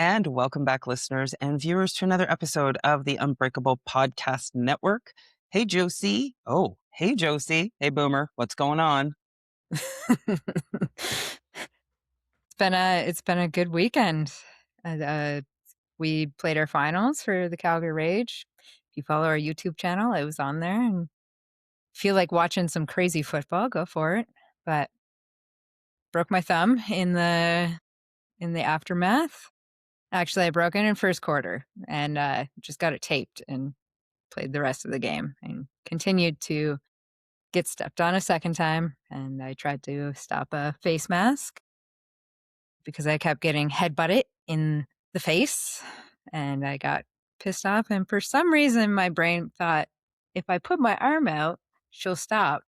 And welcome back, listeners and viewers, to another episode of the Unbreakable Podcast Network. Hey, Josie. Oh, hey, Josie. Hey, Boomer. What's going on? It's been a good weekend. We played our finals for the Calgary Rage. If you follow our YouTube channel, it was on there. And feel like watching some crazy football, go for it. But broke my thumb in the aftermath. Actually, I broke it in first quarter and just got it taped and played the rest of the game and continued to get stepped on a second time. And I tried to stop a face mask because I kept getting headbutted in the face and I got pissed off. And for some reason, my brain thought, if I put my arm out, she'll stop.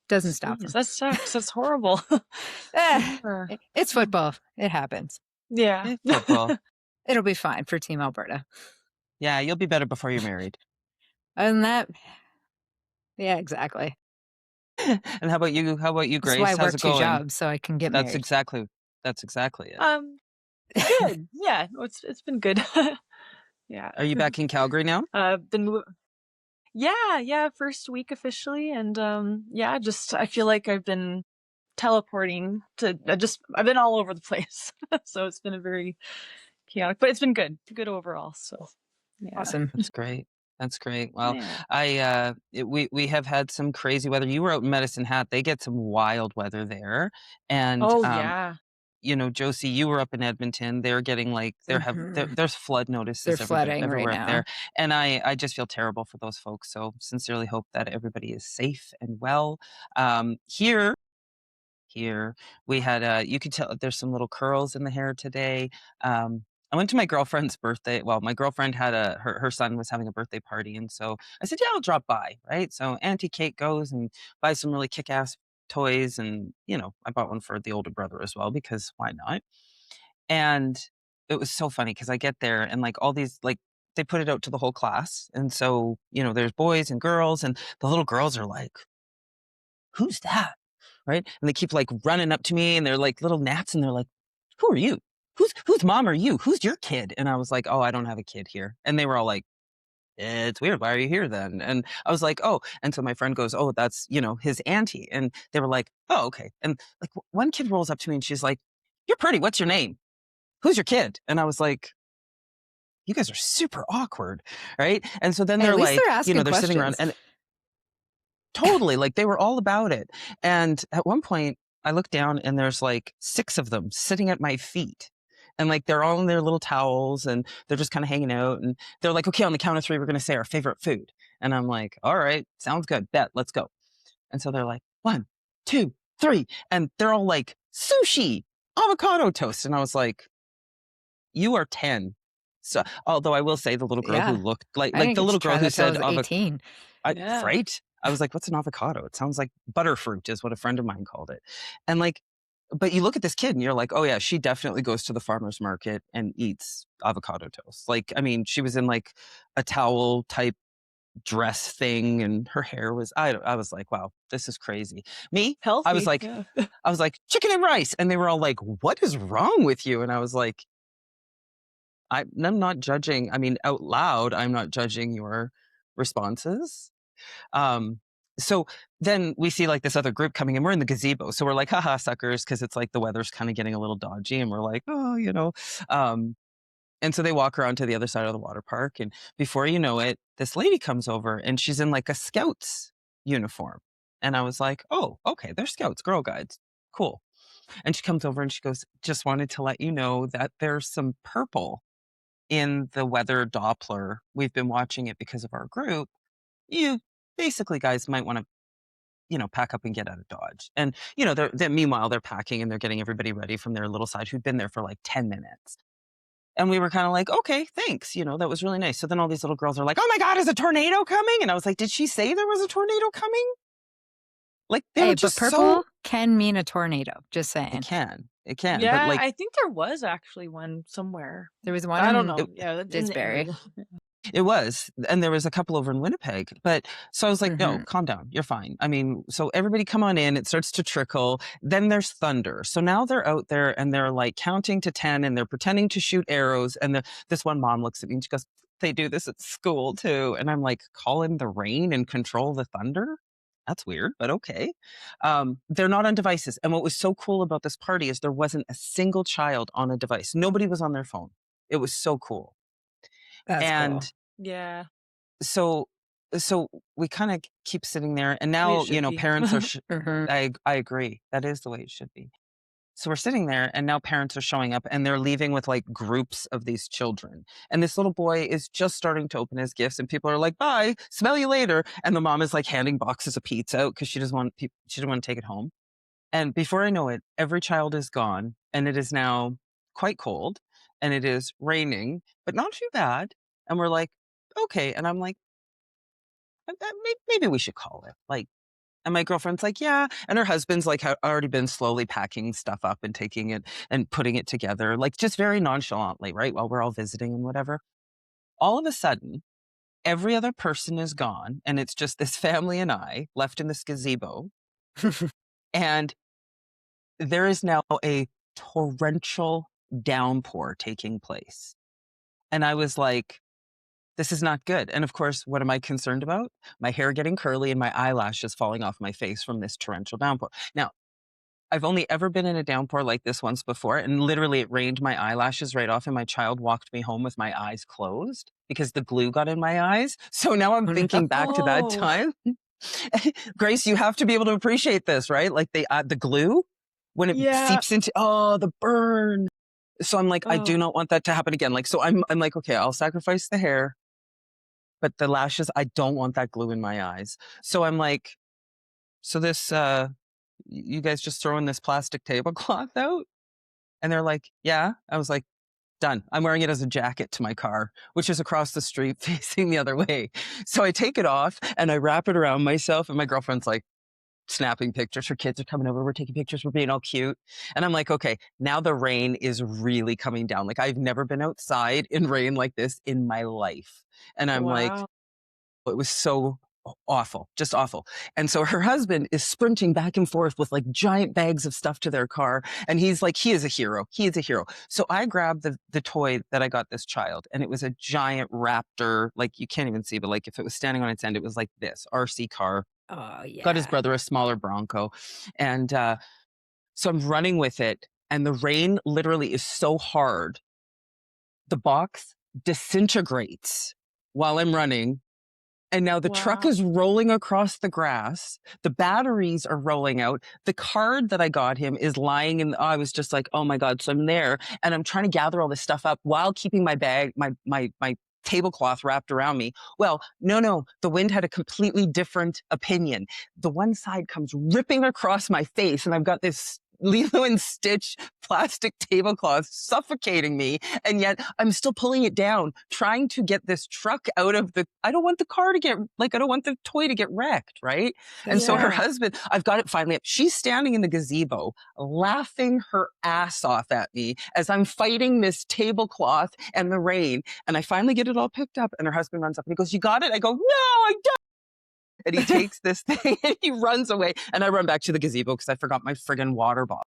Doesn't stop them. That sucks. That's horrible. It's football. It happens. Yeah. Football. It'll be fine for Team Alberta. Yeah, you'll be better before you're married. Other than that, yeah, exactly. And how about you? How about you, Grace? That's why I work How's it two going? jobs so I can get married. That's exactly it. Good. Yeah, it's been good. Yeah. Are you back in Calgary now? Yeah, first week officially, and just I feel like I've been teleporting to. I've been all over the place, so it's been a very chaotic, but it's been good overall. So, yeah. Awesome. That's great. That's great. Well, yeah. We have had some crazy weather. You were out in Medicine Hat. They get some wild weather there, and yeah. You know, Josie, you were up in Edmonton. They're getting like there's flood notices. They're flooding everywhere right up now. there, and I just feel terrible for those folks. So sincerely hope that everybody is safe and well. Here we had you could tell there's some little curls in the hair today. I went to my girlfriend's birthday. Well, my girlfriend had her son was having a birthday party, and so I said, yeah, I'll drop by, right? So Auntie Kate goes and buys some really kick-ass toys, and I bought one for the older brother as well because why not? And it was so funny because I get there and like all these like they put it out to the whole class, and so there's boys and girls, and the little girls are like, who's that? Right? And they keep like running up to me, and they're like little gnats, and they're like, who are you? Whose mom are you? Who's your kid? And I was like, oh, I don't have a kid here. And they were all like, it's weird. Why are you here then? And I was like, oh. And so my friend goes, oh, that's, his auntie. And they were like, oh, okay. And like one kid rolls up to me and she's like, you're pretty. What's your name? Who's your kid? And I was like, you guys are super awkward. Right. And so then they're like, they're sitting around and totally like they were all about it. And at one point I look down and there's like 6 of them sitting at my feet. And like they're all in their little towels and they're just kind of hanging out. And they're like, okay, on the count of 3, we're going to say our favorite food. And I'm like, all right, sounds good. Bet, let's go. And so they're like, 1, 2, 3. And they're all like, sushi, avocado toast. And I was like, you are 10. So, although I will say the little girl who looked like the little girl who said, 18. Right? I was like, what's an avocado? It sounds like butterfruit is what a friend of mine called it. And like, but you look at this kid and you're like, oh yeah, she definitely goes to the farmer's market and eats avocado toast. Like, I mean, she was in like a towel type dress thing and her hair was, I was like, wow, this is crazy. Me, healthy. I was like, chicken and rice. And they were all like, what is wrong with you? And I was like, I'm not judging. I mean, out loud, I'm not judging your responses. So then we see like this other group coming in. We're in the gazebo. So we're like, haha, suckers, because it's like the weather's kind of getting a little dodgy. And we're like, oh. And so they walk around to the other side of the water park. And before you know it, this lady comes over and she's in like a Scouts uniform. And I was like, oh, okay, they're Scouts, Girl Guides. Cool. And she comes over and she goes, just wanted to let you know that there's some purple in the weather Doppler. We've been watching it because of our group. You basically guys might want to, pack up and get out of Dodge. And, meanwhile, they're packing and they're getting everybody ready from their little side who'd been there for like 10 minutes. And we were kind of like, okay, thanks. That was really nice. So then all these little girls are like, oh my God, is a tornado coming? And I was like, did she say there was a tornado coming? Like, they were just but purple can mean a tornado. Just saying. It can. Yeah, but like, I think there was actually one somewhere. There was one. I don't know. Disbury. It was, and there was a couple over in Winnipeg, but so I was like, "No, Mhm. calm down, you're fine." I mean, so everybody come on in, it starts to trickle, then there's thunder. So now they're out there and they're like counting to 10 and they're pretending to shoot arrows, and this one mom looks at me and she goes, "They do this at school too." And I'm like, "Call in the rain and control the thunder?" That's weird, but okay. They're not on devices. And what was so cool about this party is there wasn't a single child on a device. Nobody was on their phone. It was so cool. That's cool. And Yeah, so so we kind of keep sitting there, and the way it now, should be. parents are Mhm. I agree. That is the way it should be. So we're sitting there, and now parents are showing up and they're leaving with like groups of these children. And this little boy is just starting to open his gifts, and people are like, "Bye, smell you later." And the mom is like handing boxes of pizza out because she doesn't want to take it home. And before I know it, every child is gone, and it is now quite cold, and it is raining, but not too bad. And we're like, "Okay." And I'm like, maybe we should call it. Like, and my girlfriend's like, yeah. And her husband's like, already been slowly packing stuff up and taking it and putting it together, like just very nonchalantly, right? While we're all visiting and whatever. All of a sudden, every other person is gone. And it's just this family and I left in this gazebo. And there is now a torrential downpour taking place. And I was like, this is not good. And of course, what am I concerned about? My hair getting curly and my eyelashes falling off my face from this torrential downpour. Now, I've only ever been in a downpour like this once before, and literally it rained my eyelashes right off, and my child walked me home with my eyes closed because the glue got in my eyes. So now I'm Oh, thinking back to that Oh, time. Grace, you have to be able to appreciate this, right? Like the glue, when it yeah. seeps into, the burn. So I'm like, I Oh, do not want that to happen again. Like, so I'm like, okay, I'll sacrifice the hair, but the lashes, I don't want that glue in my eyes. So I'm like, so this, you guys just throwing this plastic tablecloth out? And they're like, yeah. I was like, done. I'm wearing it as a jacket to my car, which is across the street facing the other way. So I take it off and I wrap it around myself. And my girlfriend's like snapping pictures. Her kids are coming over. We're taking pictures. We're being all cute. And I'm like, okay, now the rain is really coming down. Like, I've never been outside in rain like this in my life. And I'm like, wow. it was so awful, just awful. And so her husband is sprinting back and forth with like giant bags of stuff to their car. And he's like, he is a hero. He is a hero. So I grabbed the toy that I got this child, and it was a giant raptor. Like, you can't even see, but like if it was standing on its end, it was like this RC car. Oh, Got his yeah. brother a smaller Bronco. And so I'm running with it. And the rain literally is so hard. The box disintegrates while I'm running. And now the truck Wow. is rolling across the grass. The batteries are rolling out. The card that I got him is lying in. I was just like, oh my God. So I'm there and I'm trying to gather all this stuff up while keeping my bag, my tablecloth wrapped around me. Well, no. The wind had a completely different opinion. The one side comes ripping across my face, and I've got this Lilo and Stitch plastic tablecloth suffocating me. And yet I'm still pulling it down, trying to get this truck out of I don't want the car to get, like, I don't want the toy to get wrecked, right? And That's so her Yeah. fair. husband, I've got it finally up. She's standing in the gazebo, laughing her ass off at me as I'm fighting this tablecloth and the rain. And I finally get it all picked up, and her husband runs up and he goes, "You got it?" I go, "No, I don't." And he takes this thing and he runs away. And I run back to the gazebo because I forgot my friggin' water bottle.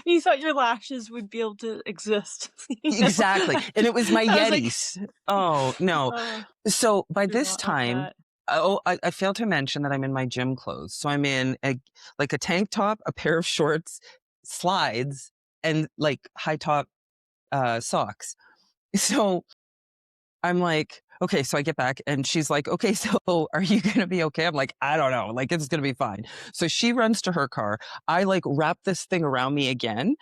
You thought your lashes would be able to exist. Exactly. And it was my I was like, Yetis. Oh, no. oh, So by did this not want time, that. I failed to mention that I'm in my gym clothes. So I'm in like a tank top, a pair of shorts, slides, and like high top socks. So I'm like, okay, so I get back and she's like, okay, so are you going to be okay? I'm like, I don't know. Like, it's going to be fine. So she runs to her car. I like wrap this thing around me again.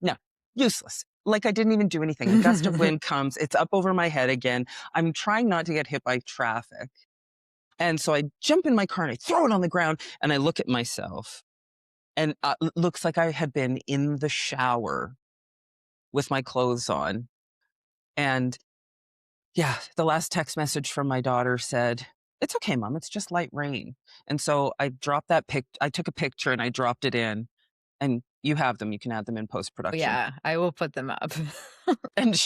No, useless. Like, I didn't even do anything. A gust of wind comes. It's up over my head again. I'm trying not to get hit by traffic. And so I jump in my car and I throw it on the ground and I look at myself, and it looks like I had been in the shower with my clothes on. And yeah, the last text message from my daughter said, "It's okay, Mom. It's just light rain." And so I dropped I took a picture and I dropped it in. And You have them. You can add them in Oh, post-production. yeah, I will put them up. And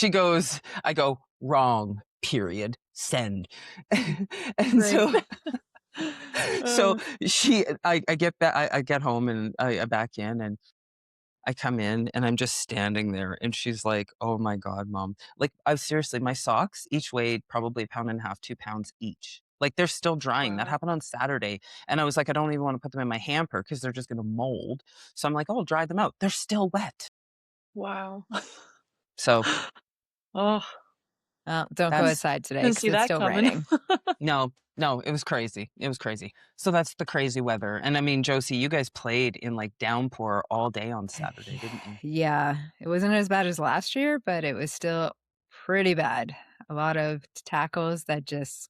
I go, wrong, period, send. And Great. so Uh, I get back, I get home and I back in and I come in and I'm just standing there and she's like, oh my God, mom. Like, I seriously, my socks each weighed probably 1.5 pounds, 2 pounds each. Like, they're still drying. That wow. happened on Saturday. And I was like, I don't even want to put them in my hamper because they're just going to mold. So I'm like, oh, I'll dry them out. They're still wet. Wow. So Oh, Well, don't go didn't, that's, outside today didn't because see it's that still coming. raining. no, it was crazy. It was crazy. So that's the crazy weather. And I mean, Josie, you guys played in like downpour all day on Saturday, didn't you? Yeah, it wasn't as bad as last year, but it was still pretty bad. A lot of tackles that just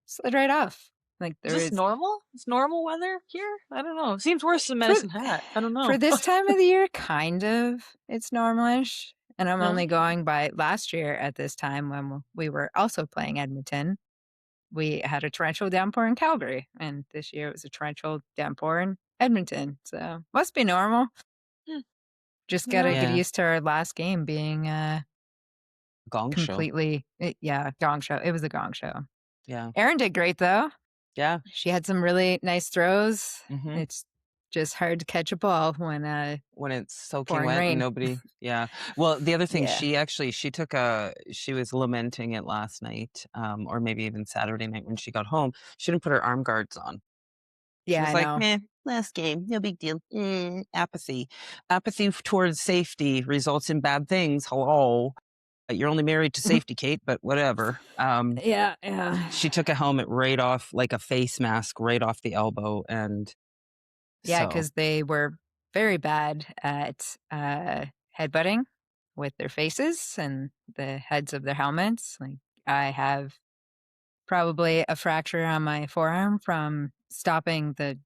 slid right off. Like Is there this was normal? Is normal weather here? I don't know. It seems worse than for Medicine Hat. I don't for know. this time of the year, kind of it's normalish. And I'm No? only going by last year at this time when we were also playing Edmonton. We had a torrential downpour in Calgary, and this year it was a torrential downpour in Edmonton. So must be normal. Hmm, Just gotta well, get Yeah. used to our last game being Gong show. completely yeah, gong show. It was a gong show. Yeah. Erin did great though. Yeah. She had some really nice throws. Hmm. It's just hard to catch a ball when When it's soaking pouring wet and rain. nobody, yeah. Well, the other thing, Yeah. she was lamenting it last night, or maybe even Saturday night when she got home. She didn't put her arm guards on. She Yeah, was I like, know. meh, last game, no big deal. Apathy. Apathy towards safety results in bad things. Hello. You're only married to safety, Kate, but whatever. Yeah, yeah. She took a helmet right off, like a face mask right off the elbow. And Yeah, so, because they were very bad at headbutting with their faces and the heads of their helmets. Like I have probably a fracture on my forearm from stopping the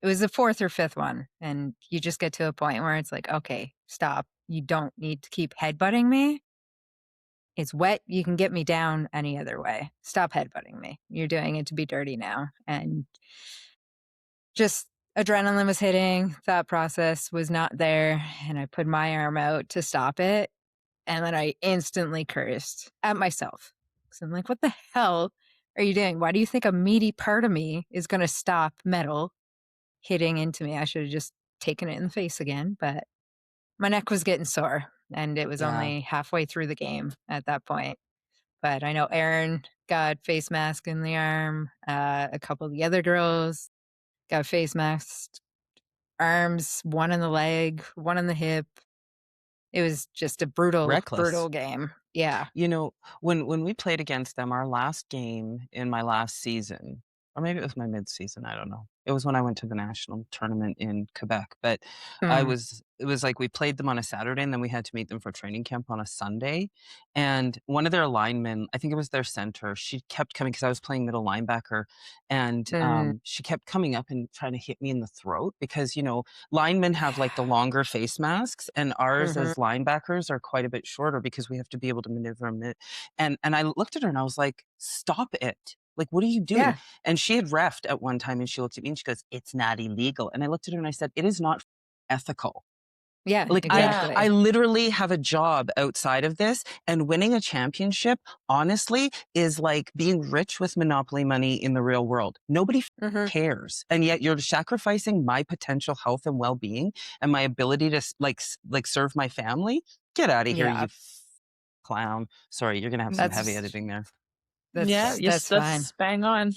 it was the fourth or fifth one. And you just get to a point where it's like, okay, stop. You don't need to keep headbutting me. It's wet. You can get me down any other way. Stop headbutting me. You're doing it to be dirty now. And just adrenaline was hitting, thought process was not there. And I put my arm out to stop it. And then I instantly cursed at myself. So I'm like, what the hell are you doing? Why do you think a meaty part of me is going to stop metal hitting into me? I should have just taken it in the face again. But my neck was getting sore. And it was yeah, only halfway through the game at that point. But I know Erin got face mask in the arm. A couple of the other girls got face masks, arms, one in the leg, one in the hip. It was just a brutal, reckless. brutal game. Yeah. You know, when we played against them, our last game in my last season, or maybe it was my mid-season, I don't know. It was when I went to the national tournament in Quebec, but Mm, it was like we played them on a Saturday and then we had to meet them for training camp on a Sunday. And one of their linemen, I think it was their center, she kept coming because I was playing middle linebacker, and mm, she kept coming up and trying to hit me in the throat because, you know, linemen have like the longer face masks and ours mhm. as linebackers are quite a bit shorter because we have to be able to maneuver them. And I looked at her and I was like, stop it. Like, what are you doing? Yeah. And she had refed at one time and she looked at me and she goes, it's not illegal. And I looked at her and I said, it is not ethical. Yeah, Like yeah. I exactly. literally have a job outside of this, and winning a championship, honestly, is like being rich with monopoly money in the real world. Nobody Mhm. cares. And yet you're sacrificing my potential health and well-being and my ability to like serve my family. Get out of here, Yeah. you clown. Sorry, you're going to have some heavy That's editing there. Yeah, yes, that's fine. that's bang on.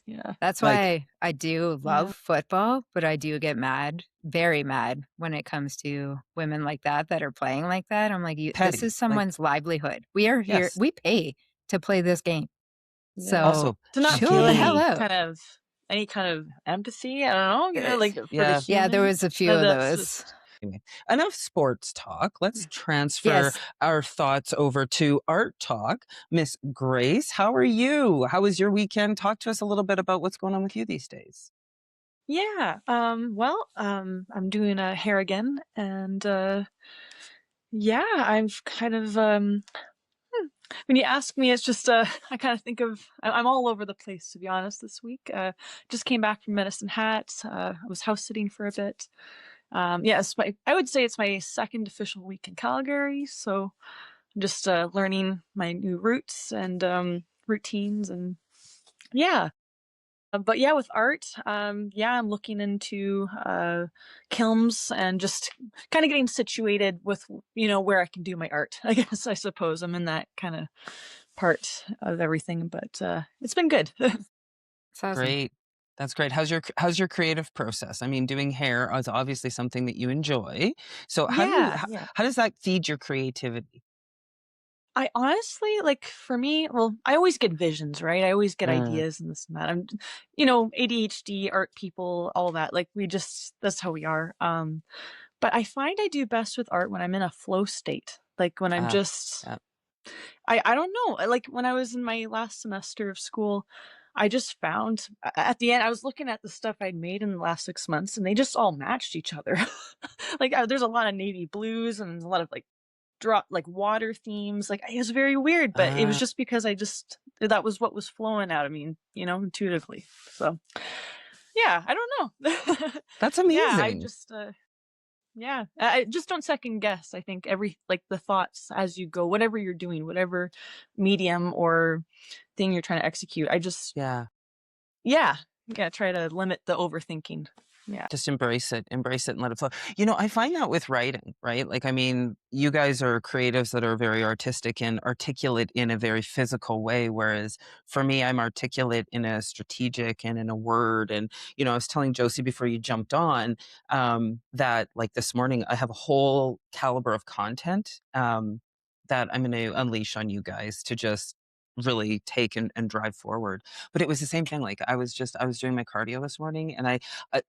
Yeah. That's Like why I do love Yeah. football, but I do get mad, very mad when it comes to women like that are playing like that. I'm like, you, this petty. is Like, someone's livelihood. We are here. yes. We pay to play this game. Yeah. So Also, To not chill feel the hell petty. out. any kind of empathy, I don't know, Uh, like for the Yeah. yeah, there human. was a few of That's those. just Anyway, enough sports talk. Let's transfer Yes. our thoughts over to art talk. Miss Grace, how are you? How was your weekend? Talk to us a little bit about what's going on with you these days. yeah. Well, I'm doing hair again, and yeah, I've kind of when you ask me, it's just I kind of think of I'm all over the place, to be honest. This week, just came back from Medicine Hat. I was house sitting for a bit. I would say it's my second official week in Calgary, so I'm just learning my new routes and routines, and yeah. But yeah, with art, yeah, I'm looking into kilns and just kind of getting situated with, where I can do my art. I suppose I'm in that kind of part of everything, but it's been good. It's awesome. Great. That's great. How's your creative process? I mean, doing hair is obviously something that you enjoy. So Yeah, yeah. how does that feed your creativity? I honestly, like, for me, well, I always get visions, right? I always get Mm, ideas and this and that. ADHD, art people, all that. Like, that's how we are. But I find I do best with art when I'm in a flow state. Like when I'm ah, just, yeah. I don't know. Like when I was in my last semester of school, I just found at the end, I was looking at the stuff I'd made in the last 6 months, and they just all matched each other. Like there's a lot of navy blues and a lot of like drop like water themes. Like it was very weird, but it was Ah, just because that was what was flowing out of me, intuitively. So yeah, I don't know. that's Yeah, I amazing. just yeah, I just don't second guess. I think the thoughts as you go, whatever you're doing, whatever medium or thing you're trying to execute. Yeah. Yeah, yeah, try to limit the overthinking. Yeah. Just embrace it and let it flow. I find that with writing, right? Like, I mean, you guys are creatives that are very artistic and articulate in a very physical way. Whereas for me, I'm articulate in a strategic and in a word. And, I was telling Josie before you jumped on that like this morning, I have a whole caliber of content that I'm going to unleash on you guys to just really take and drive forward. But it was the same thing. Like I was doing my cardio this morning and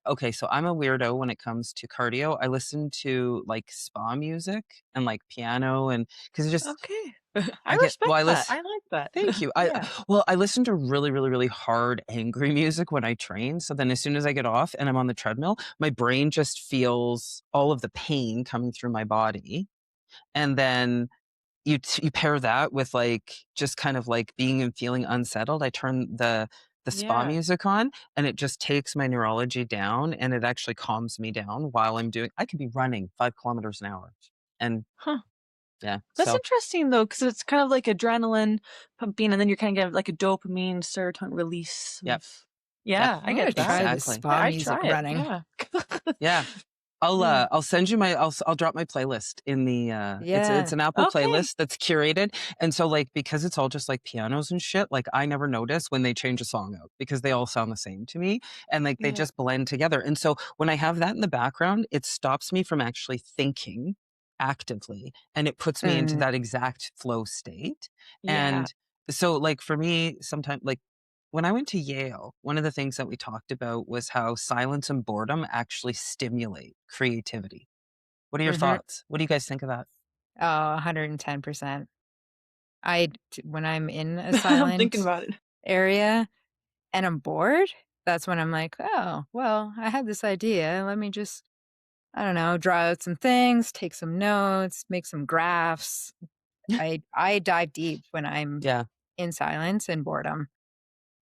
okay, so I'm a weirdo when it comes to cardio. I listen to like spa music and like piano and because it just Okay. I I get respect well, I that. listen. I like that. Thank you. Yeah. I listen to really, really, really hard, angry music when I train. So then as soon as I get off and I'm on the treadmill, my brain just feels all of the pain coming through my body. And then you pair that with, like, just kind of, like, being and feeling unsettled. I turn the spa Yeah. music on, and it just takes my neurology down, and it actually calms me down while I could be running 5 kilometers an hour. And Huh. yeah, That's so interesting though, because it's kind of like adrenaline pumping, and then you're kind of get like a dopamine, serotonin release yep, of. yep, Yeah, I I'm gonna get that. try the exactly. spa I'd music try it. running. Yeah. Yeah. Yeah. I'll send you I'll drop my playlist in the, it's Yeah. an Apple Okay. playlist that's curated, and so, like, because it's all just, like, pianos and shit, like, I never notice when they change a song out because they all sound the same to me, and, like, they Yeah. just blend together, and so when I have that in the background, it stops me from actually thinking actively, and it puts me into Mm, that exact flow state, Yeah. and so, like, for me, sometimes like, when I went to Yale, one of the things that we talked about was how silence and boredom actually stimulate creativity. What are your mhm. thoughts? What do you guys think of that? Oh, 110%. When I'm in a I'm thinking silent about it. area and I'm bored, that's when I'm like, "Oh, well, I had this idea. Let me just, I don't know, draw out some things, take some notes, make some graphs." I dive deep when I'm Yeah. in silence and boredom.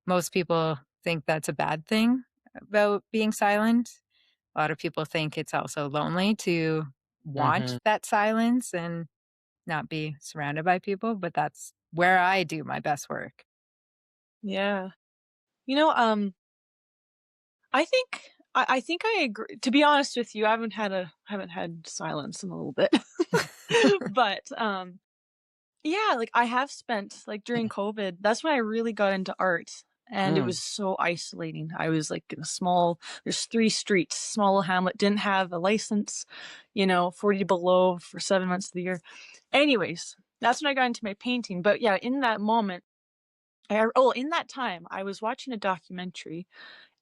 Most people think that's a bad thing about being silent. A lot of people think it's also lonely to want Mhm. that silence and not be surrounded by people, but that's where I do my best work. Yeah. You know, I think I agree. To be honest with you, I haven't had silence in a little bit. But yeah, like I have spent like during COVID, that's when I really got into art. And it Mm. was so isolating. I was like in a there's 3 streets, small little hamlet, didn't have a license, 40 below for 7 months of the year. Anyways, that's when I got into my painting. But yeah, in that moment, in that time, I was watching a documentary,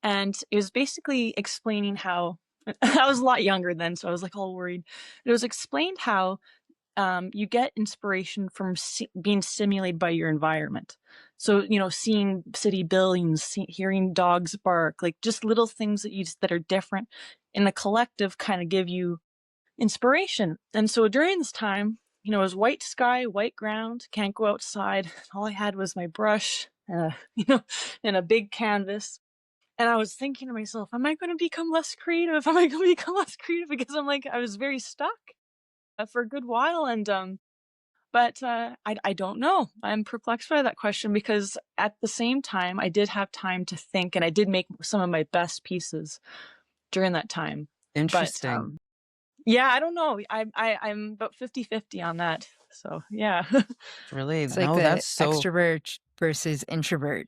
and it was basically explaining how I was a lot younger then, so I was like all worried. It was explained how you get inspiration from being stimulated by your environment. So, seeing city buildings, hearing dogs bark, like just little things that are different in the collective kind of give you inspiration. And so during this time, it was white sky, white ground, can't go outside. All I had was my brush, and a big canvas. And I was thinking to myself, am I going to become less creative? Am I going to become less creative? Because I'm like, I was very stuck for a good while. But I don't know. I'm perplexed by that question because at the same time, I did have time to think and I did make some of my best pieces during that time. But Interesting. yeah, I don't know. I'm about 50-50 on that. So yeah. Really? It's like No, the that's so extrovert versus introvert.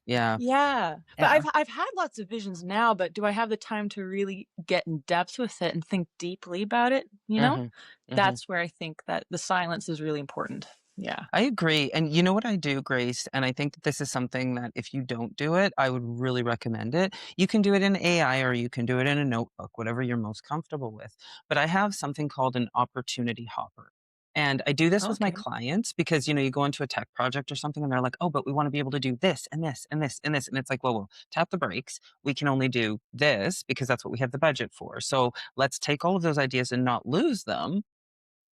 yeah. Yeah. But Yeah. I've had lots of visions now, but do I have the time to really get in depth with it and think deeply about it, you know? Mhm. Mhm. That's where I think that the silence is really important. Yeah. I agree. And you know what I do, Grace? And I think that this is something that if you don't do it, I would really recommend it. You can do it in AI or you can do it in a notebook, whatever you're most comfortable with. But I have something called an opportunity hopper. And I do this with my Okay. clients because, you go into a tech project or something and they're like, oh, but we want to be able to do this and this and this and this. And it's like, well, tap the brakes. We can only do this because that's what we have the budget for. So let's take all of those ideas and not lose them,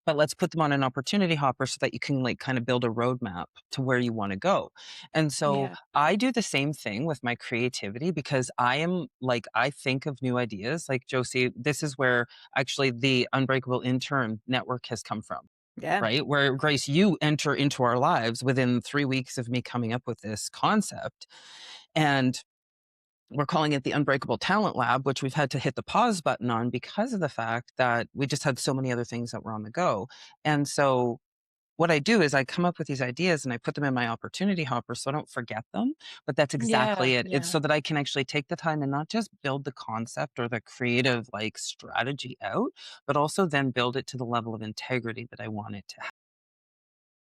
but let's put them on an opportunity hopper so that you can like kind of build a roadmap to where you want to go. And so Yeah. I do the same thing with my creativity because I am like, I think of new ideas. Like Josie, this is where actually the Unbreakable Intern Network has come from. Yeah. Right? Where Grace, you enter into our lives within 3 weeks of me coming up with this concept. And we're calling it the Unbreakable Talent Lab, which we've had to hit the pause button on because of the fact that we just had so many other things that were on the go. And so what I do is I come up with these ideas and I put them in my opportunity hopper so I don't forget them. But that's Yeah. exactly it. It's Yeah. so that I can actually take the time and not just build the concept or the creative like strategy out, but also then build it to the level of integrity that I want it to have.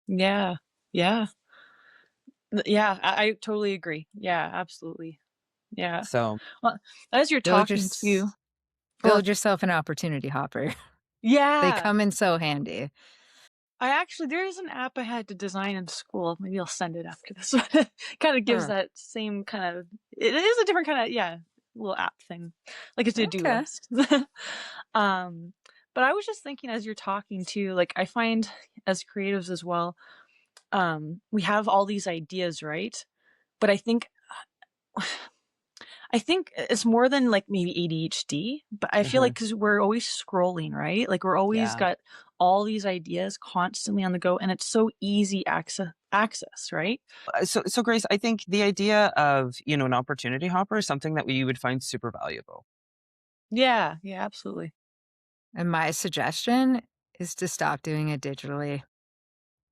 Yeah. Yeah. Yeah. I totally agree. Yeah, absolutely. Yeah. So Well, as you're Build your talking too, or build yourself an opportunity hopper. They yeah, come in so handy. I actually there is an app I had to design in school. Maybe I'll send it after this. Kind of gives Huh. that same kind of. It is a different kind of little app thing, like a to-do Okay. list. um, but I was just thinking as you're talking too, like I find as creatives as well, we have all these ideas, right? But I think it's more than like maybe ADHD, but I feel like mhm, because we're always scrolling, right? Like we're always yeah. got all these ideas constantly on the go, and it's so easy access, right? So Grace, I think the idea of, an opportunity hopper is something that you would find super valuable. Yeah, yeah, absolutely. And my suggestion is to stop doing it digitally.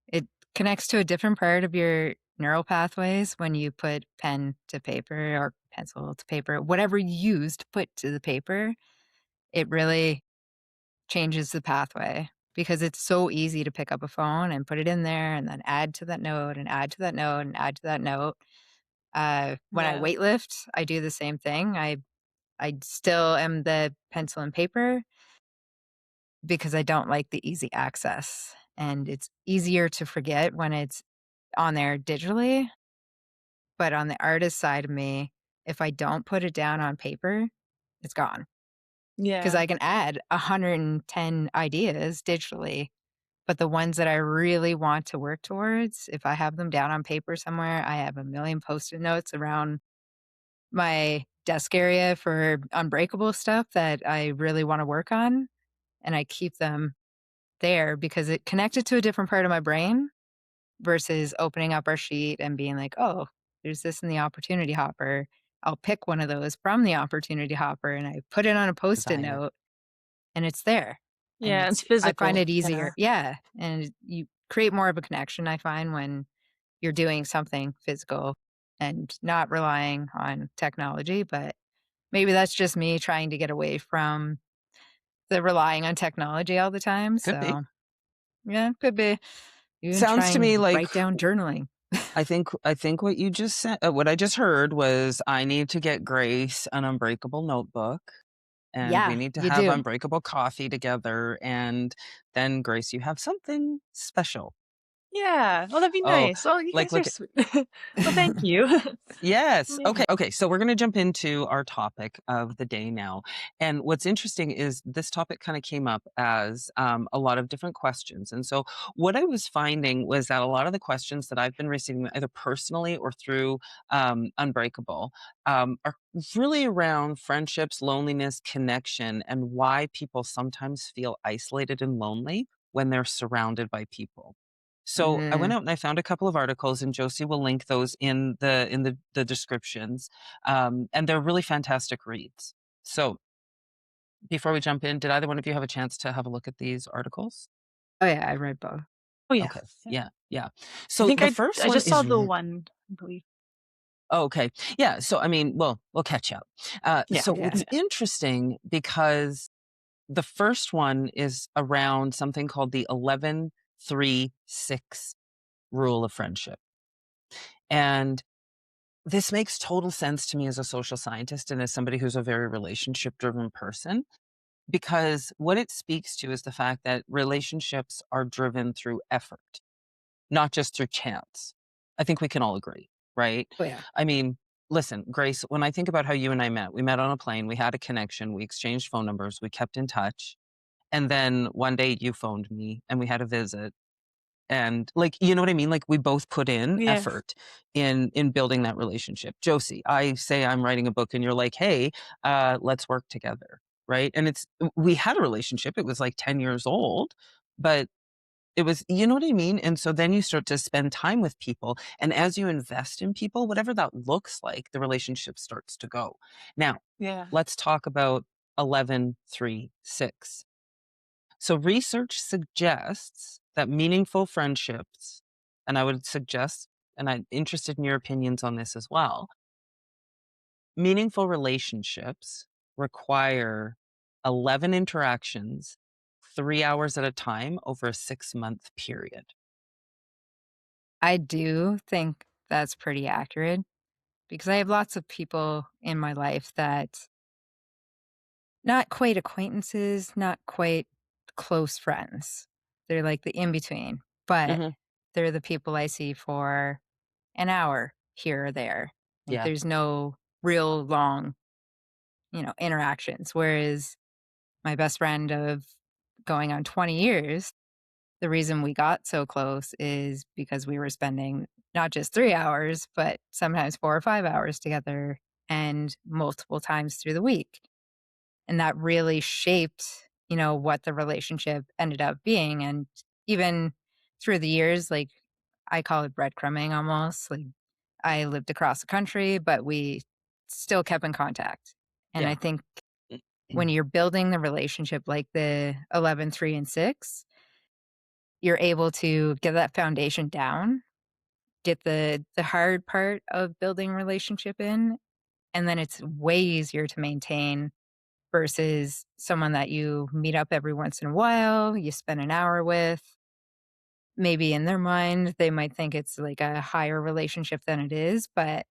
It connects to a different part of your neural pathways when you put pen to paper or pencil to paper, whatever you use to put to the paper. It really changes the pathway because it's so easy to pick up a phone and put it in there and then add to that note and add to that note and add to that note. When I Yeah, weightlift, I do the same thing. I still am the pencil and paper because I don't like the easy access, and it's easier to forget when it's on there digitally. But on the artist side of me, if I don't put it down on paper, it's gone because yeah, I can add 110 ideas digitally. But the ones that I really want to work towards, if I have them down on paper somewhere, I have a million Post-it notes around my desk area for unbreakable stuff that I really wanna work on, and I keep them there because it connected to a different part of my brain versus opening up our sheet and being like, "Oh, there's this in the opportunity hopper. I'll pick one of those from the opportunity hopper," and I put it on a Post-it Desire. note, and it's there, and yeah. It's I find physical. it easier. Yeah, Yeah, and you create more of a connection, I find, when you're doing something physical and not relying on technology, but maybe that's just me trying to get away from the relying on technology all the time, Could be. so yeah, could be. Even Sounds to me trying like write down journaling. I think what you just said, what I just heard was I need to get Grace an Unbreakable notebook, and we Yeah, need to you have do. Unbreakable coffee together, and then Grace, you have something special. yeah. Well, that'd be Oh, nice. Oh, you like guys are look sweet. Well, thank you. Yes. Yeah. Okay. So we're going to jump into our topic of the day now. And what's interesting is this topic kind of came up as a lot of different questions. And so what I was finding was that a lot of the questions that I've been receiving, either personally or through Unbreakable, are really around friendships, loneliness, connection, and why people sometimes feel isolated and lonely when they're surrounded by people. So I went Mm. out and I found a couple of articles, and Josie will link those in the descriptions, and they're really fantastic reads. So before we jump in, did either one of you have a chance to have a look at these articles? Oh, yeah, I read both. Oh yeah. Okay, Yeah. yeah, yeah. I So think the first I one just saw is the one, I believe. oh, okay, yeah. So I mean, well, we'll catch up. Yeah. So Yeah. it's interesting because the first one is around something called the 11-3-6 rule of friendship, and this makes total sense to me as a social scientist and as somebody who's a very relationship driven person, because what it speaks to is the fact that relationships are driven through effort, not just through chance. I think we can all agree, right? Oh, yeah. I mean, listen, Grace, when I think about how you and I met, we met on a plane, we had a connection, we exchanged phone numbers, we kept in touch. And then one day you phoned me and we had a visit, and like, you know what I mean, like we both put in Yeah. effort in building that relationship. Josie, I say I'm writing a book and you're like, hey, let's work together, right? And it's we had a relationship, it was like 10 years old, but it was, you know what I mean? And so then you start to spend time with people, and as you invest in people, whatever that looks like, the relationship starts to go. Now Yeah. let's talk about 11-3-6. So research suggests that meaningful friendships, and I would suggest, and I'm interested in your opinions on this as well, meaningful relationships require 11 interactions, 3 hours at a time over a 6-month period. I do think that's pretty accurate because I have lots of people in my life that not quite acquaintances, not quite close friends. They're like the in between, but Hmm. they're the people I see for an hour here or there. Like Yeah. there's no real long, interactions. Whereas my best friend of going on 20 years, the reason we got so close is because we were spending not just 3 hours, but sometimes 4 or 5 hours together and multiple times through the week. And that really shaped, what the relationship ended up being. And even through the years, like I call it breadcrumbing almost. Like I lived across the country, but we still kept in contact. And I Yeah. think when you're building the relationship like the 11, 3, and 6, you're able to get that foundation down, get the hard part of building relationship in, and then it's way easier to maintain versus someone that you meet up every once in a while, you spend an hour with. Maybe in their mind, they might think it's like a higher relationship than it is. But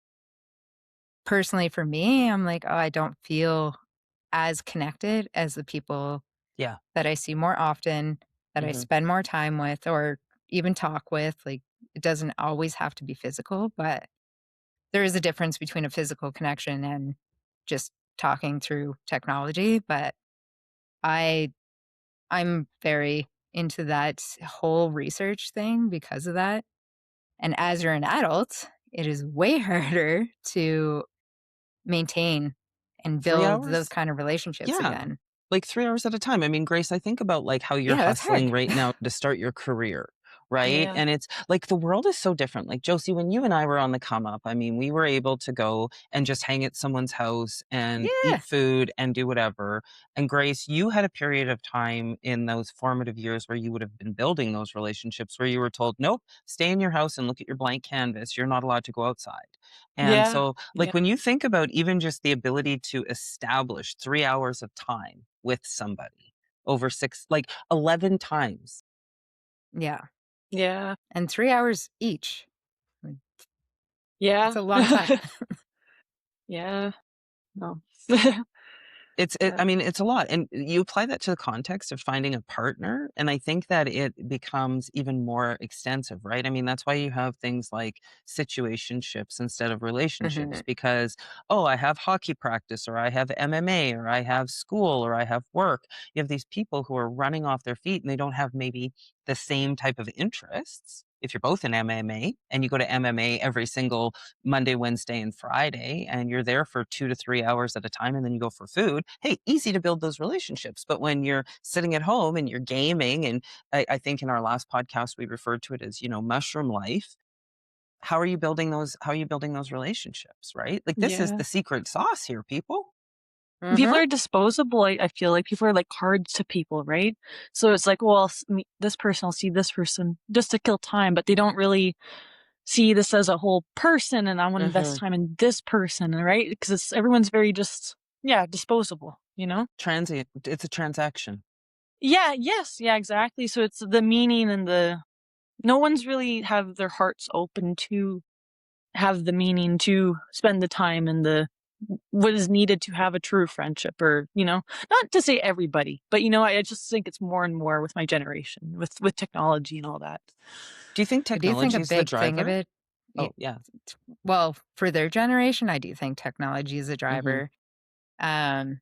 personally, for me, I'm like, oh, I don't feel as connected as the people Yeah. that I see more often, that I Hmm. spend more time with, or even talk with. Like, it doesn't always have to be physical, but there is a difference between a physical connection and just talking through technology. But I I'm very into that whole research thing because of that. And as you're an adult, it is way harder to maintain and three build those hours kind of relationships Yeah. again. Like 3 hours at a time. I mean, Grace, I think about, like, how you're Yeah, that's hustling hard. right now to start your career, right? Yeah. And it's like the world is so different. Like, Josie, when you and I were on the come up, I mean, we were able to go and just hang at someone's house and eat Yeah. food and do whatever. And Grace, you had a period of time in those formative years where you would have been building those relationships where you were told, "Nope, stay in your house and look at your blank canvas. You're not allowed to go outside." And Yeah. so, Yeah. like, when you think about even just the ability to establish 3 hours of time with somebody over 6, like, 11 times. Yeah. Yeah. And 3 hours each. Like, that's Yeah. a long time. Yeah. No. Yeah. I mean, it's a lot, and you apply that to the context of finding a partner, and I think that it becomes even more extensive, right? I mean, that's why you have things like situationships instead of relationships Mhm. because, oh, I have hockey practice, or I have MMA, or I have school, or I have work. You have these people who are running off their feet, and they don't have maybe the same type of interests. If you're both in MMA and you go to MMA every single Monday, Wednesday, and Friday, and you're there for 2 to 3 hours at a time, and then you go for food, hey, easy to build those relationships. But when you're sitting at home and you're gaming, and I think in our last podcast we referred to it as, mushroom life, how are you building those relationships, right? Like, this is Yeah. the secret sauce here, people. People Mhm. are disposable. I feel like people are like cards to people, right? So it's like, well, this person, I'll see this person just to kill time, but they don't really see this as a whole person, and I want to invest Mhm. time in this person, right? Because everyone's very just, yeah, disposable, you know? Transient. It's a transaction. Yeah, yes, yeah, exactly. So it's the meaning and no one's really have their hearts open to have the meaning to spend the time and the what is needed to have a true friendship, or not to say everybody, but I just think it's more and more with my generation, with technology and all that. Do you think I do think technology a is the big thing of driver? it, Oh, it, yeah. well, for their generation, I do think technology is a Mhm. driver. Um,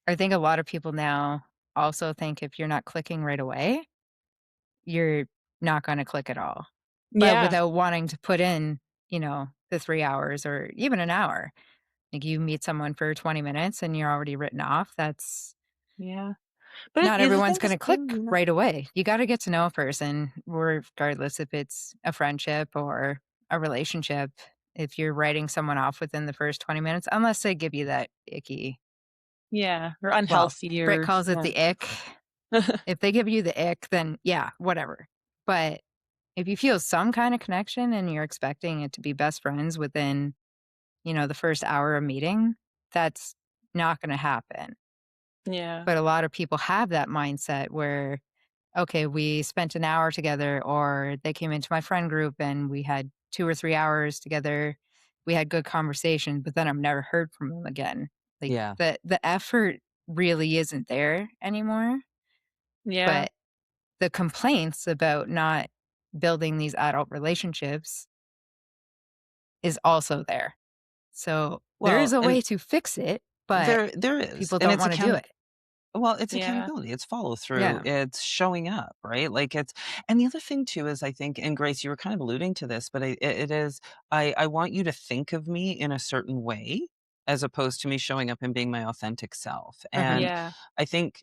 I think a lot of people now also think if you're not clicking right away, you're not going to click at all. But Yeah, without wanting to put in, the 3 hours or even an hour, like you meet someone for 20 minutes and you're already written off. That's yeah. But not the other everyone's thing going is to too, click right away. You got to get to know a person, regardless if it's a friendship or a relationship. If you're writing someone off within the first 20 minutes, unless they give you that icky, yeah, or well, unhealthy, Brit or calls it yeah. the ick. If they give you the ick, then yeah, whatever. But if you feel some kind of connection and you're expecting it to be best friends within, the first hour of meeting, that's not going to happen. Yeah. But a lot of people have that mindset where, okay, we spent an hour together, or they came into my friend group and we had 2 or 3 hours together. We had good conversation, but then I've never heard from them again. Like Yeah. the effort really isn't there anymore. Yeah. But the complaints about not building these adult relationships is also there. So there is Well, a and way to fix it, but there is, people and don't it's want to do it. well, it's Yeah. accountability, it's follow through, Yeah. it's showing up, right? Like, and the other thing too is, I think, and Grace, you were kind of alluding to this, but it is, I want you to think of me in a certain way as opposed to me showing up and being my authentic self. Mhm. And Yeah. I think,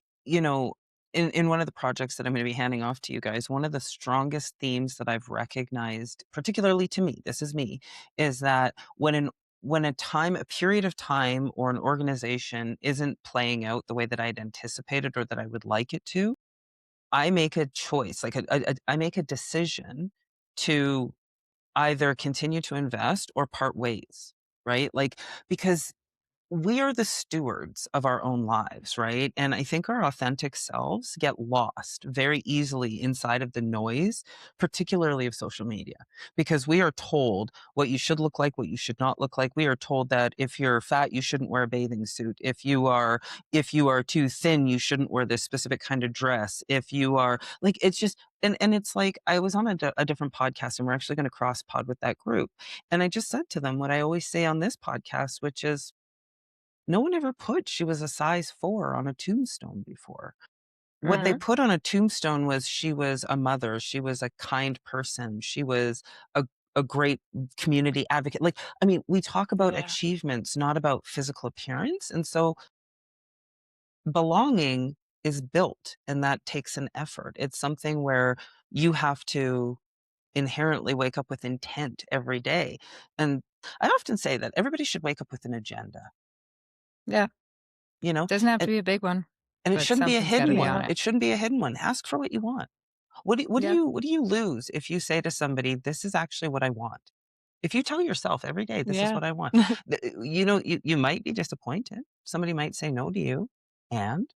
in one of the projects that I'm going to be handing off to you guys, one of the strongest themes that I've recognized, particularly to me, this is me, is that a period of time or an organization isn't playing out the way that I'd anticipated or that I would like it to, I make a choice, like I make a decision to either continue to invest or part ways, right? Like, because we are the stewards of our own lives, right? And I think our authentic selves get lost very easily inside of the noise, particularly of social media, because we are told what you should look like, what you should not look like. We are told that if you're fat, you shouldn't wear a bathing suit. If you are too thin, you shouldn't wear this specific kind of dress. If you are like, it's just, and it's like, I was on a different podcast, and we're actually going to cross pod with that group. And I just said to them what I always say on this podcast, which is, no one ever put she was a size 4 on a tombstone before. What they Mhm. put on a tombstone was she was a mother, she was a kind person, she was a a great community advocate. Like, I mean, we talk about Yeah. achievements, not about physical appearance, and so belonging is built, and that takes an effort. It's something where you have to inherently wake up with intent every day, and I often say that everybody should wake up with an agenda, Yeah. you know? Doesn't have to be a big one, And it but shouldn't be a something's got to hidden be one. on Yeah. it. It shouldn't be a hidden one. Ask for what you want. Yeah. What do you lose if you say to somebody, "This is actually what I want"? If you tell yourself every day, "This is Yeah. what I want," you might be disappointed. Somebody might say no to you, and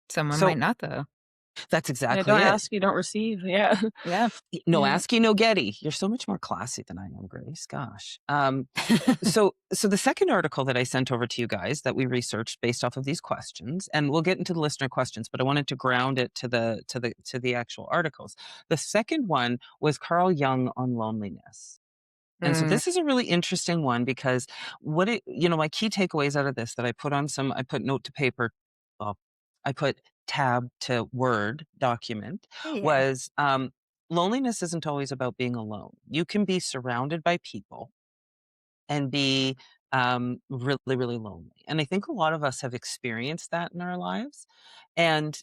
Someone might so not though. That's Yeah, exactly don't it. ask, you don't receive. Yeah. Yeah. No Yeah. asky, no getty. You're so much more classy than I am, Grace. Gosh. So the second article that I sent over to you guys that we researched based off of these questions, and we'll get into the listener questions, but I wanted to ground it to the actual articles. The second one was Carl Jung on loneliness. And so Mm, this is a really interesting one because my key takeaways out of this that I put note to paper, well, I put tab to Word document yeah. was loneliness isn't always about being alone. You can be surrounded by people and be really, really lonely. And I think a lot of us have experienced that in our lives. And,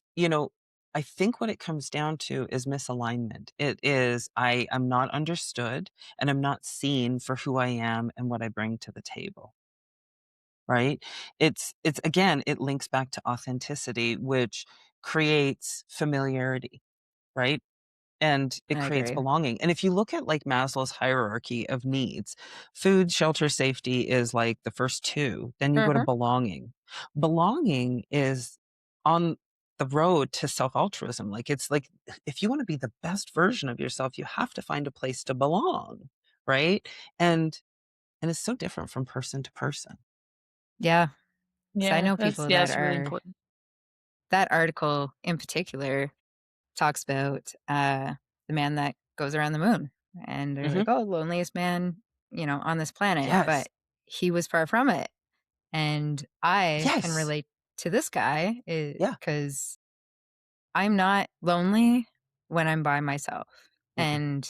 I think what it comes down to is misalignment. It is, I am not understood and I'm not seen for who I am and what I bring to the table. Right. It's again, it links back to authenticity, which creates familiarity. Right. And it I creates agree. belonging. And if you look at like Maslow's hierarchy of needs, food, shelter, safety is like the first two. Then you go to Mhm. belonging. Belonging is on the road to self altruism. Like it's like if you want to be the best version of yourself, you have to find a place to belong. Right. And and it's so different from person to person. Yeah. 'Cause I Yeah, know that's people yeah, that that's really are important. that article in particular talks about, the man that goes around the moon, and they're Hmm. like, "Oh, loneliest man, on this planet," Yes. but he was far from it, and I can Yes. relate to this guy, Yeah. because I'm not lonely when I'm by myself, Mm-mm. and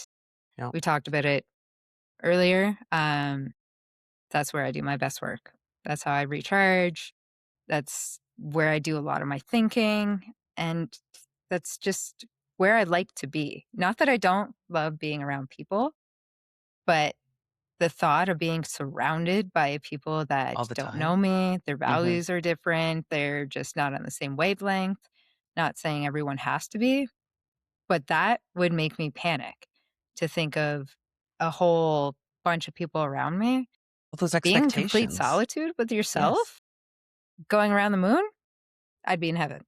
Yeah. we talked about it earlier. That's where I do my best work. That's how I recharge. That's where I do a lot of my thinking, and that's just where I like to be. Not that I don't love being around people, but the thought of being surrounded by people that All the don't time. know me, their Hmm. values are different, they're just not on the same wavelength. Not saying everyone has to be, but that would make me panic to think of a whole bunch of people around me. All those Being in complete expectations. solitude with Yes. yourself, going around the moon, I'd be in heaven.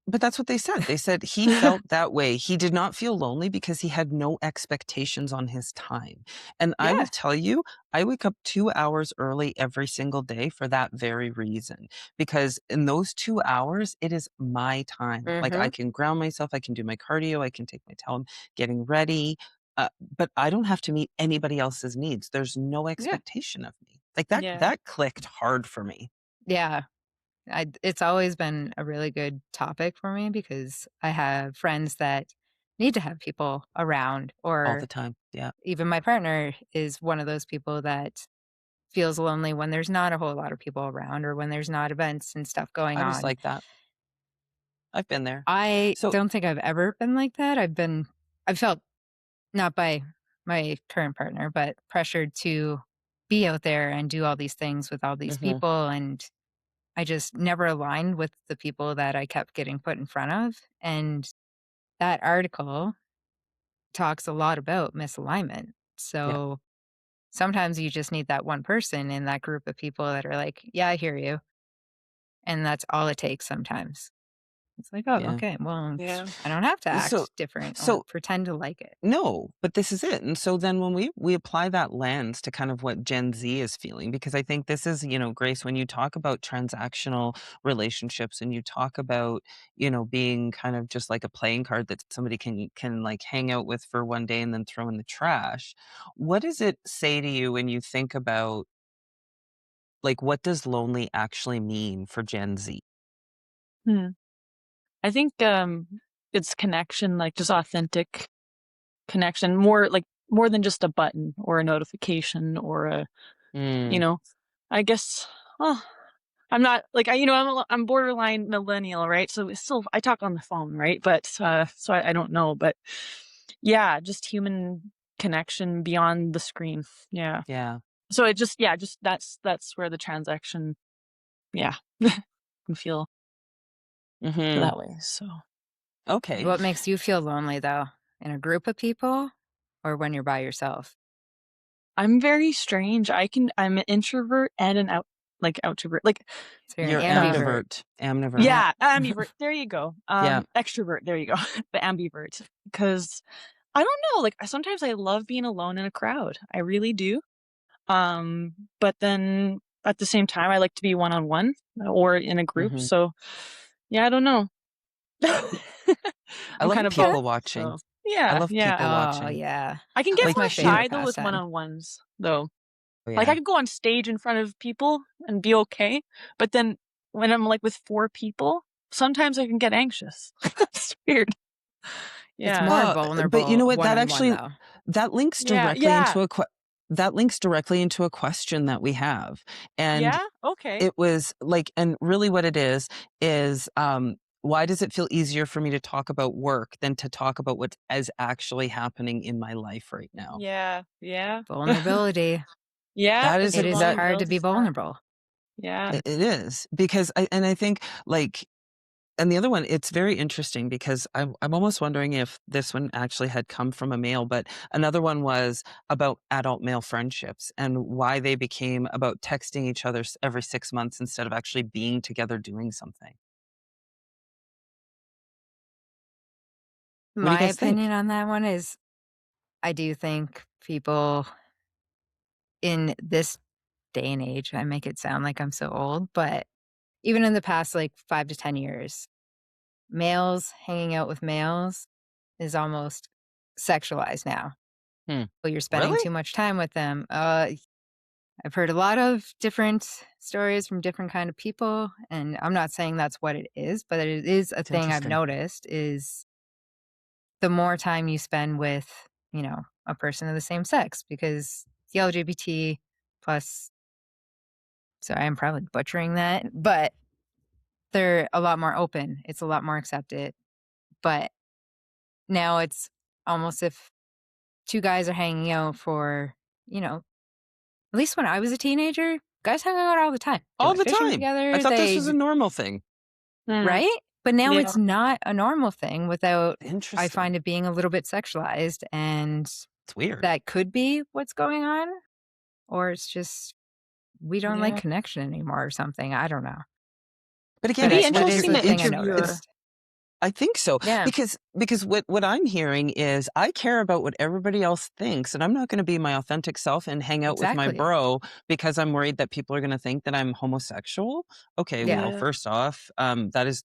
But that's what they said. They said he felt that way. He did not feel lonely because he had no expectations on his time. And I will Yeah. tell you, I wake up 2 hours early every single day for that very reason. Because in those 2 hours, it is my time. Like I Mhm. can ground myself, I can do my cardio, I can take my time getting ready. But I don't have to meet anybody else's needs. There's no Yeah. expectation of me. Like that Yeah. that clicked hard for me Yeah. It's always been a really good topic for me because I have friends that need to have people around, all the or time. Yeah. even my partner is one of those people that feels lonely when there's not a whole lot of people around, or when there's not events and stuff going I was on. like that. I've been there. I So don't think I've ever been like that. I've felt, not by my current partner, but pressured to be out there and do all these things with all these mhm, people, and I just never aligned with the people that I kept getting put in front of. And that article talks a lot about misalignment. yeah, So sometimes you just need that one person in that group of people that are like, yeah, I hear you. And that's all it takes sometimes. It's like, oh, yeah. okay, well, Yeah. I don't have to So act different or so pretend to like it. no, but this is it. And so then when we apply that lens to kind of what Gen Z is feeling, because I think this is, Grace, when you talk about transactional relationships and you talk about, being kind of just like a playing card that somebody can like hang out with for one day and then throw in the trash. What does it say to you when you think about like what does lonely actually mean for Gen Z? Hmm. I think, it's connection, like, just authentic connection, more than just a button or a notification or you Mm, know, I guess, well, I'm not like, I'm borderline millennial, right? So it's still I talk on the phone, right? But, so I don't know, but yeah, just human connection beyond the screen. Yeah. yeah. So it just yeah, just that's where the transaction yeah, can feel Hmm. that way, so Okay. What makes you feel lonely though? In a group of people or when you're by yourself? I'm very strange. I'm an introvert and an like outrovert. Like, So you're You're an ambivert. ambivert. yeah, ambivert. There you go. Yeah. Extrovert. There you go. The ambivert. Because I don't know. Like, sometimes I love being alone in a crowd. I really do. But then at the same time, I like to be one-on-one or in a group. Mhm. So yeah, I don't know. I I'm love kind of Okay. people both. watching. So I yeah, love yeah. people Oh, watching. yeah. I can get That's Like, my more you know shy favorite though with pastime. one-on-ones though. Oh, Like I yeah. could go on stage in front of people and be okay, but then when I'm like with 4 people, sometimes I can get anxious. It's weird. It's Yeah. more Well, but you vulnerable know what? That one-on-one, actually though. that links Yeah. directly Yeah. into that links directly into a question that we have. And Yeah. Okay. it was like, and really what it is, why does it feel easier for me to talk about work than to talk about what is actually happening in my life right now? Yeah. Yeah. Vulnerability. Yeah, That is it's It the is that hard to vulnerability be part. vulnerable. Yeah. it is because I think like, and the other one, it's very interesting because I'm almost wondering if this one actually had come from a male, but another one was about adult male friendships and why they became about texting each other every 6 months instead of actually being together doing something. What do you My guys think? opinion on that one is I do think people in this day and age, I make it sound like I'm so old, but even in the past, like 5 to 10 years, males hanging out with males is almost sexualized now. Hmm. Well, you're spending Really? too much time with them. I've heard a lot of different stories from different kind of people, and I'm not saying that's what it is, but it is a It's thing I've interesting. noticed is the more time you spend with, a person of the same sex, because the LGBT plus, sorry, I'm probably butchering that, but they're a lot more open. It's a lot more accepted. But now it's almost if two guys are hanging out for, at least when I was a teenager, guys hung out all the time. They All went the fishing time. I together. thought this was a normal thing. Mm. Right? But now Yeah. it's not a normal thing without, I Interesting. find it being a little bit sexualized. And It's weird. that could be what's going on. Or it's just we don't like Yeah. connection anymore or something. I don't know. But It'd again, be it's But it also is interesting a to thing I interview her. noticed. I think so Yeah, because what I'm hearing is I care about what everybody else thinks, and I'm not going to be my authentic self and hang out with my exactly. bro because I'm worried that people are going to think that I'm homosexual. Okay, Yeah. well, Yeah. first off, that is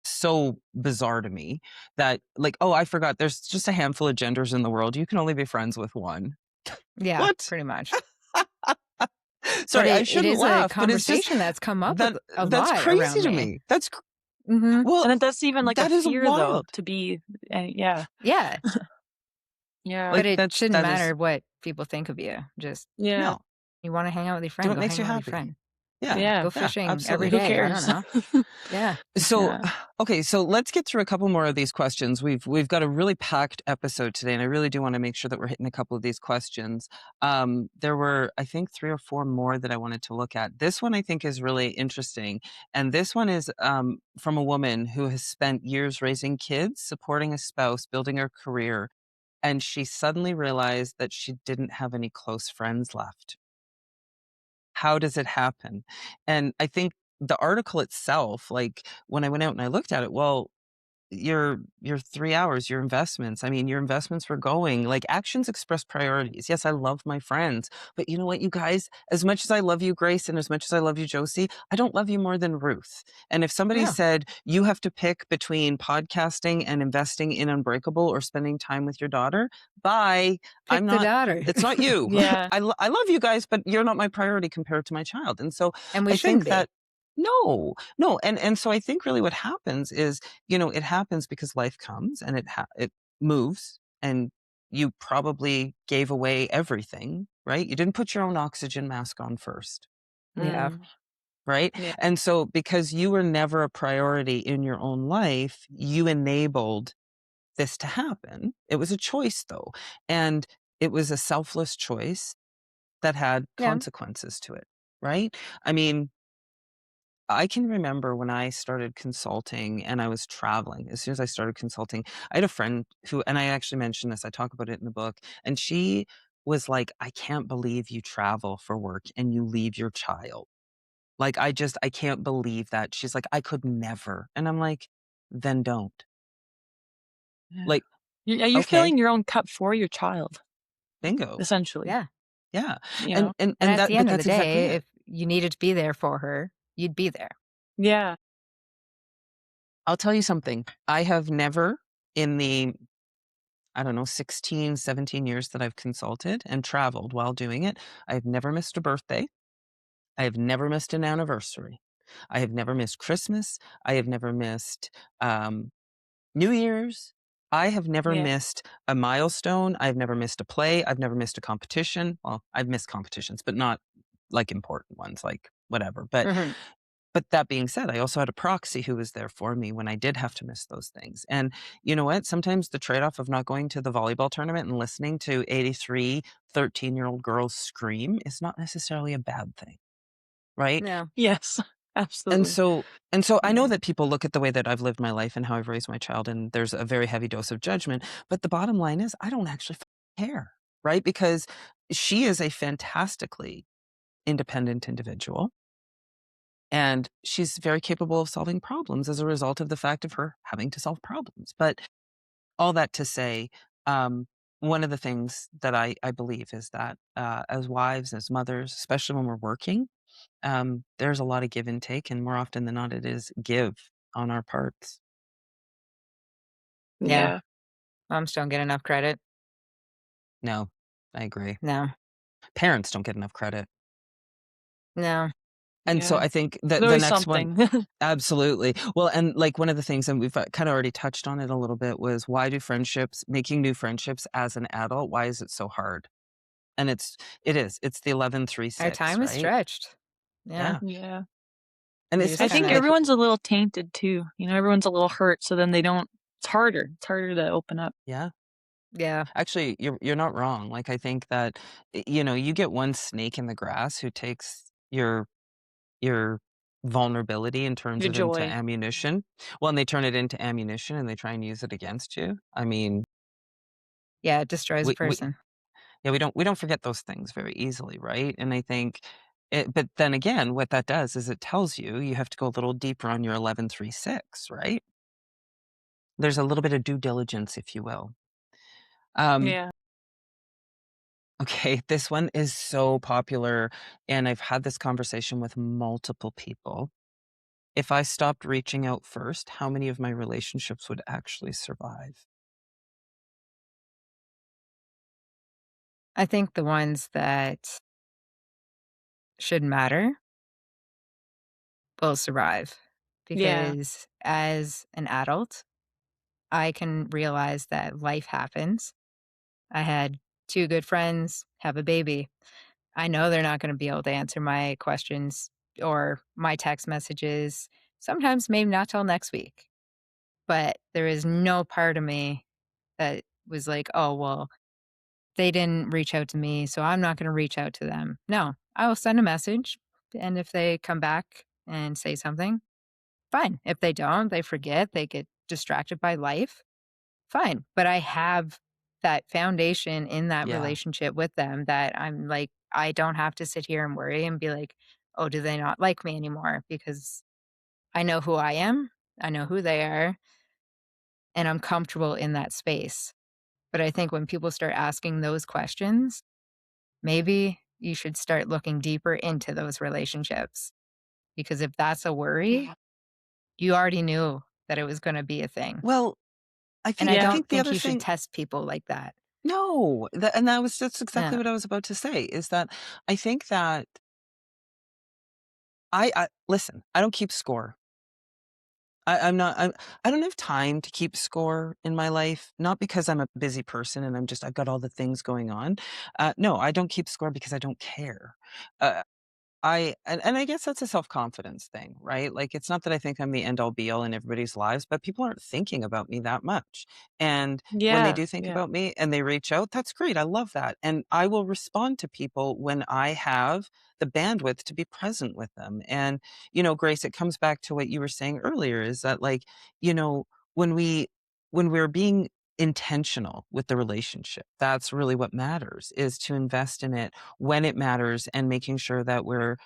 so bizarre to me that like, oh, I forgot. There's just a handful of genders in the world. You can only be friends with one. Yeah, What? pretty much. But Sorry, I it shouldn't is a laugh, but it's just conversation that's come up that a that's lot crazy around to me. me. Hmm. Well, And then that's even like a that is fear though wild. to be yeah. Yeah. Yeah. But Like it shouldn't that is matter what people think of you. Just Yeah. no. you want to hang out with your Do friend, what go makes hang you out with your happy. friend. Yeah, Yeah. Go yeah, fishing every absolutely. Who day. I don't cares? know. Yeah. So, Yeah. okay, so let's get through a couple more of these questions. We've got a really packed episode today, and I really do want to make sure that we're hitting a couple of these questions. There were, I think, 3 or 4 more that I wanted to look at. This one I think is really interesting, and this one is from a woman who has spent years raising kids, supporting a spouse, building her career, and she suddenly realized that she didn't have any close friends left. How does it happen? And I think the article itself, like when I went out and I looked at it, well, your 3 hours, your investments, I mean, your investments were going like actions express priorities. Yes, I love my friends, but you know what, you guys, as much as I love you, Grace, and as much as I love you, Josie, I don't love you more than Ruth. And if somebody Yeah. said you have to pick between podcasting and investing in Unbreakable or spending time with your daughter, bye. I'm Pick the not, daughter. it's not you. Yeah. I love you guys, but you're not my priority compared to my child. And so And we I shouldn't think be. that no. And so I think really what happens is, it happens because life comes and it moves and you probably gave away everything, right? You didn't put your own oxygen mask on first, Yeah. Mm. right? Yeah. And so because you were never a priority in your own life, you enabled this to happen. It was a choice though. And it was a selfless choice that had Yeah. consequences to it, right? I mean, I can remember when I started consulting and I was traveling. As soon as I started consulting, I had a friend who, and I actually mentioned this, I talk about it in the book, and she was like, I can't believe you travel for work and you leave your child. Like, I can't believe that. She's like, "I could never." And I'm like, "Then don't." Yeah. Like, You're okay, filling your own cup for your child, bingo. essentially, Yeah. Yeah. you And know? and And and at that the but end of the that's exactly day, it. if you needed to be there for her, you'd be there. Yeah. I'll tell you something. I have never in the, I don't know, 16, 17 years that I've consulted and traveled while doing it, I've never missed a birthday. I have never missed an anniversary. I have never missed Christmas. I have never missed, um, New Year's. I have never Yeah. missed a milestone. I've never missed a play. I've never missed a competition. Well, I've missed competitions, but not like important ones, like whatever. But that being said, I also had a proxy who was there for me when I did have to miss those things. And you know what? Sometimes the trade-off of not going to the volleyball tournament and listening to 83 13-year-old girls scream is not necessarily a bad thing, right? No. Yes. And Absolutely. so and so I know Yeah. that people look at the way that I've lived my life and how I've raised my child, and there's a very heavy dose of judgment. But the bottom line is I don't actually care, right? Because she is a fantastically independent individual. And she's very capable of solving problems as a result of the fact of her having to solve problems. But all that to say, um, one of the things that I believe is that as wives, as mothers, especially when we're working, there's a lot of give and take, and more often than not, it is give on our parts. Yeah. Yeah. Moms don't get enough credit. No, I agree. No. Parents don't get enough credit. No. And so Yeah. I think that There's the always next one. something. Absolutely. Well, and like one of the things, and we've kind of already touched on it a little bit, was why do friendships, making new friendships as an adult, why is it so hard? And it's the Our 11-3-6, time is right? stretched. Yeah. Yeah. Yeah. And We just I especially think kinda like, everyone's a little tainted too. Everyone's a little hurt, so then they don't it's harder. It's harder to open up. yeah, yeah. actually, you're not wrong. Like, I think that, you get one snake in the grass who takes your vulnerability and turns Your it into joy. ammunition. Well, and they turn it into ammunition and they try and use it against you. I mean, Yeah, it destroys a we person. yeah, we don't forget those things very easily, right? And I think but then again, what that does is it tells you you have to go a little deeper on your 11-3-6, right? There's a little bit of due diligence, if you will. Um, Yeah. okay, this one is so popular, and I've had this conversation with multiple people. If I stopped reaching out first, how many of my relationships would actually survive? I think the ones that should matter will survive Yeah. because as an adult, I can realize that life happens. I had 2 good friends have a baby. I know they're not gonna be able to answer my questions or my text messages, sometimes maybe not till next week. But there is no part of me that was like, "Oh, well, they didn't reach out to me, so I'm not gonna reach out to them." No, I will send a message, and if they come back and say something, fine. If they don't, they forget, they get distracted by life, fine. But I have that foundation in that Yeah, relationship with them that I'm like, I don't have to sit here and worry and be like, "Oh, do they not like me anymore?" Because I know who I am, I know who they are, and I'm comfortable in that space. But I think when people start asking those questions, maybe you should start looking deeper into those relationships. Because if that's a worry, Yeah. you already knew that it was going to be a thing. well, I And think I I Yeah. don't think the think other you should thing. test people like that. No, that's exactly Yeah. what I was about to say, is that I think that I listen, I don't keep score. I'm not I don't have time to keep score in my life, not because I'm a busy person and I've got all the things going on. No, I don't keep score because I don't care. Uh, and I guess that's a self-confidence thing, right? Like, it's not that I think I'm the end all be all in everybody's lives, but people aren't thinking about me that much. And when they Yeah. do think Yeah. about me and they reach out, that's great. I love that. And I will respond to people when I have the bandwidth to be present with them. And, Grace, it comes back to what you were saying earlier, is that, like, you know, when we're being intentional with the relationship, that's really what matters, is to invest in it when it matters and making sure that we're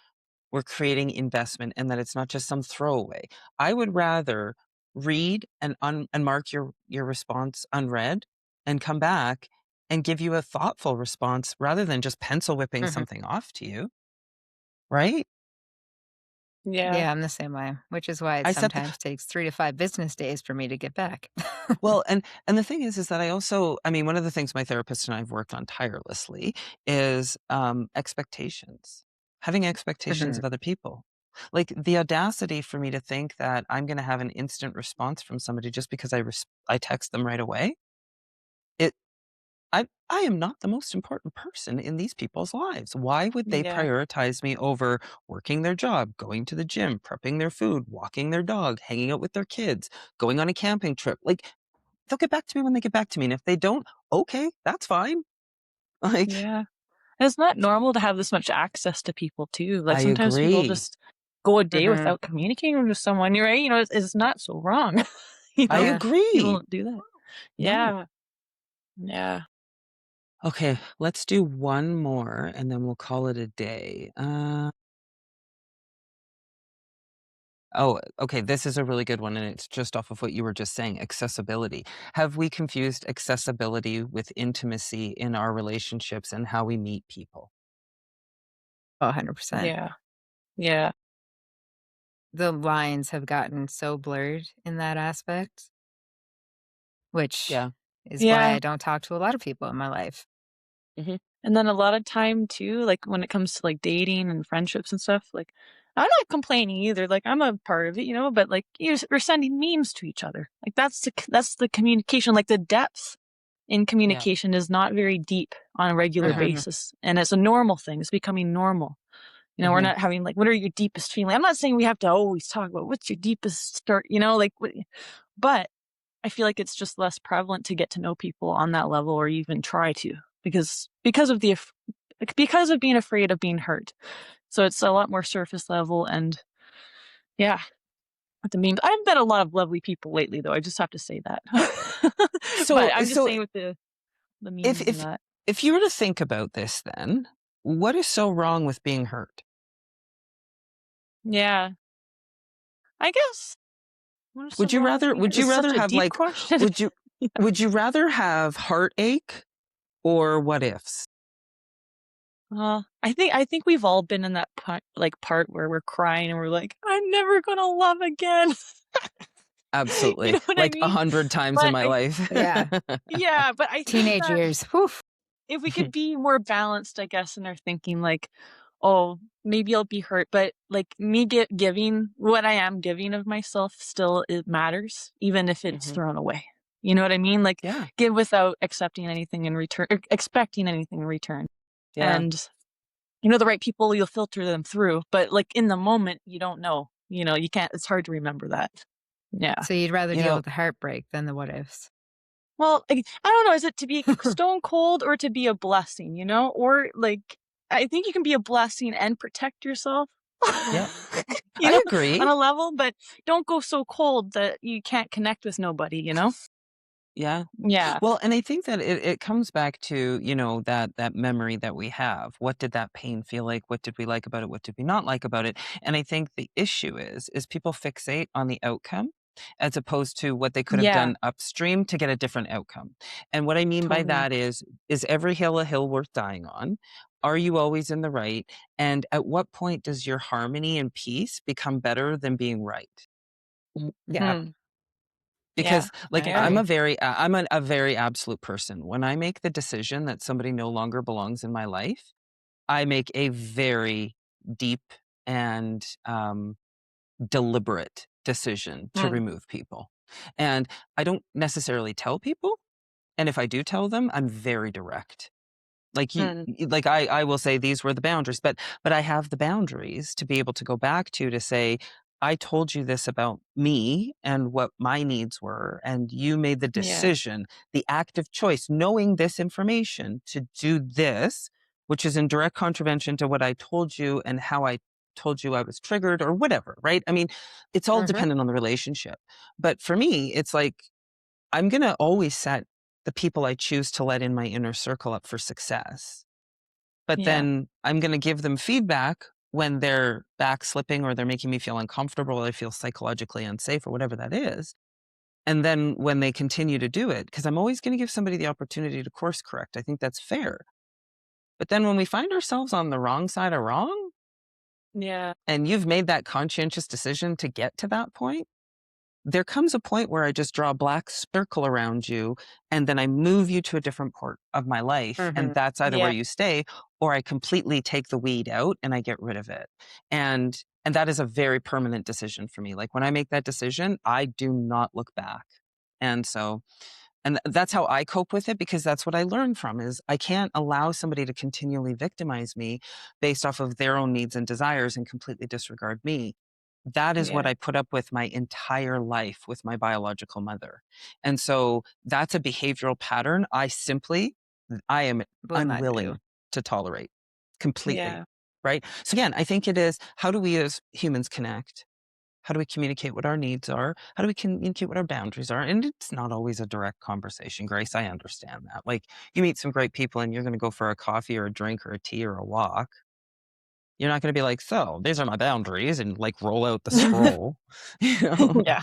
we're creating investment and that it's not just some throwaway. I would rather read and mark your response unread and come back and give you a thoughtful response rather than just pencil whipping Mhm. something off to you, right? Yeah. Yeah, I'm the same way, which is why it I set the sometimes takes 3 to 5 business days for me to get back. Well, and the thing is that I mean, one of the things my therapist and I have worked on tirelessly is expectations, having expectations Mhm. of other people. Like the audacity for me to think that I'm going to have an instant response from somebody just because I text them right away. It I am not the most important person in these people's lives. Why would they Yeah. prioritize me over working their job, going to the gym, prepping their food, walking their dog, hanging out with their kids, going on a camping trip? Like they'll get back to me when they get back to me, and if they don't, okay, that's fine. Like, Yeah. And it's not normal to have this much access to people too. Like I sometimes people agree. just go a day Mhm. without communicating with someone. You're right. You know, it's not so wrong. You I know, Yeah. people agree. don't do that. No. Yeah. Yeah. Okay, let's do one more, and then we'll call it a day. Oh, okay, this is a really good one, and it's just off of what you were just saying, accessibility. Have we confused accessibility with intimacy in our relationships and how we meet people? Oh, 100%. Yeah. Yeah. The lines have gotten so blurred in that aspect, which Yeah. is why Yeah. I don't talk to a lot of people in my life. Mhm. And then a lot of time too, like when it comes to like dating and friendships and stuff, like I'm not complaining either. Like I'm a part of it, you know, but like we're sending memes to each other. Like that's the communication, like the depth in Yeah. communication is not very deep on a regular Yeah. Mhm. basis. And it's a normal thing. It's becoming normal. You know, we're Mhm. not having like, what are your deepest feelings? I'm not saying we have to always talk about what's your deepest start, you know, like, but I feel like it's just less prevalent to get to know people on that level or even try to because of because of being afraid of being hurt. So it's a lot more surface level and yeah, with the memes. I've met a lot of lovely people lately though. I just have to say that. But So I'm just so saying with the if memes and if that. if you were to think about this then, what is so wrong with being hurt? Yeah. I guess what is so Would you wrong with rather being hurt? would you It's such rather a have deep like question. would you Yeah. would you rather have heartache or what ifs? I think we've all been in that part where we're crying and we're like, I'm never gonna love again. You Absolutely. know what I Like mean? 100 times in But my life. Yeah. yeah, but I think Teenage that years. Whew. if we could be more balanced, I guess, in our thinking, like, oh, maybe I'll be hurt, but like me giving what I am giving of myself still it matters, even if it's Mhm. thrown away. You know what I mean? Like Yeah. give without accepting anything in return, or expecting anything in return. Yeah. And you know the right people, you'll filter them through, but like in the moment, you don't know. You know, you can't. It's hard to remember that. Yeah. So you'd rather You deal know, with the heartbreak than the what ifs. Well, I don't know, is it to be stone cold or to be a blessing, you know? Or like I think you can be a blessing and protect yourself. yeah, You I know, on agree. a level, but don't go so cold that you can't connect with nobody, you know? Yeah. Yeah. Well, and I think that it comes back to, that memory that we have. What did that pain feel like? What did we like about it? What did we not like about it? And I think the issue is people fixate on the outcome as opposed to what they could have Yeah, done upstream to get a different outcome. And what I mean by totally. that is every hill a hill worth dying on? Are you always in the right? And at what point does your harmony and peace become better than being right? Yeah, Mhm. Yeah, Because, I like, yeah. I'm agree. a very absolute person. When I make the decision that somebody no longer belongs in my life, I make a very deep and, deliberate decision to Mm, remove people. And I don't necessarily tell people, and if I do tell them, I'm very direct. Like mm, like I will say these were the boundaries, but I have the boundaries to be able to go back to say, I told you this about me and what my needs were, and you made the yeah, decision, the active choice, knowing this information to do this, which is in direct contravention to what I told you and how I told you I was triggered or whatever, right? I mean, it's all Mhm. dependent on the relationship. But for me, it's like I'm gonna always set the people I choose to let in my inner circle up for success. But yeah, then I'm gonna give them feedback when they're backslipping or they're making me feel uncomfortable or I feel psychologically unsafe or whatever that is. And then when they continue to do it, because I'm always going to give somebody the opportunity to course correct. I think that's fair. But then when we find ourselves on the wrong side of wrong, Yeah. and you've made that conscientious decision to get to that point, there comes a point where I just draw a black circle around you and then I move you to a different part of my life. And that's either where Yeah. you stay or I completely take the weed out and I get rid of it. And that is a very permanent decision for me. Like when I make that decision, I do not look back. And so, and that's how I cope with it, because that's what I learned from is I can't allow somebody to continually victimize me based off of their own needs and desires and completely disregard me. That is what Yeah. I put up with my entire life with my biological mother. And so that's a behavioral pattern I am Will not do. unwilling to tolerate completely. Yeah. Right. So again, I think it is, how do we as humans connect? How do we communicate what our needs are? How do we communicate what our boundaries are? And it's not always a direct conversation, Grace. I understand that. Like you meet some great people and you're going to go for a coffee or a drink or a tea or a walk. You're not going to be like, so these are my boundaries and like roll out the scroll. You know? Yeah.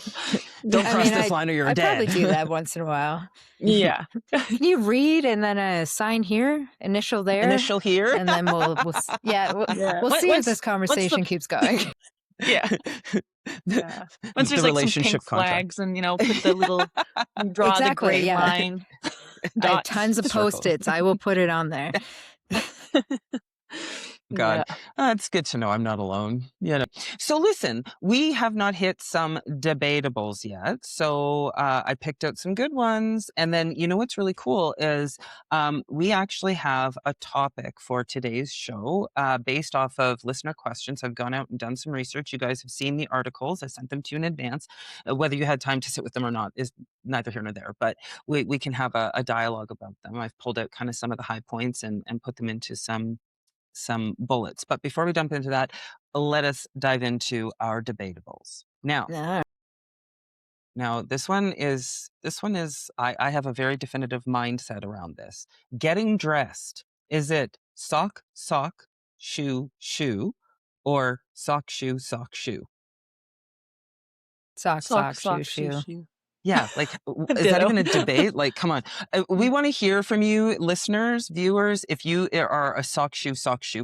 Don't I cross mean, this line or you're I dead. probably do that once in a while. Yeah. Can you read and then a sign here, initial there, Initial here. and then we'll Yeah. we'll see if this conversation keeps going. Yeah. Yeah. Once The there's like some relationship pink contract. flags and, put the little, draw Exactly, the gray yeah. line. I have Dots. tons of Circles. Post-its. I will put it on there. God, Yeah. it's good to know I'm not alone. So listen, we have not hit some debatables yet. So I picked out some good ones. And then, what's really cool is we actually have a topic for today's show based off of listener questions. I've gone out and done some research. You guys have seen the articles. I sent them to you in advance. Whether you had time to sit with them or not is neither here nor there, but we can have a dialogue about them. I've pulled out kind of some of the high points and put them into some bullets. But before we jump into that, let us dive into our debatables. Now, this one is I have a very definitive mindset around this. Getting dressed. Is it sock, shoe, or sock, shoe, shoe? Sock, shoe. Yeah, like, is that even a debate? Like, come on. We want to hear from you, listeners, viewers, if you are a sock, shoe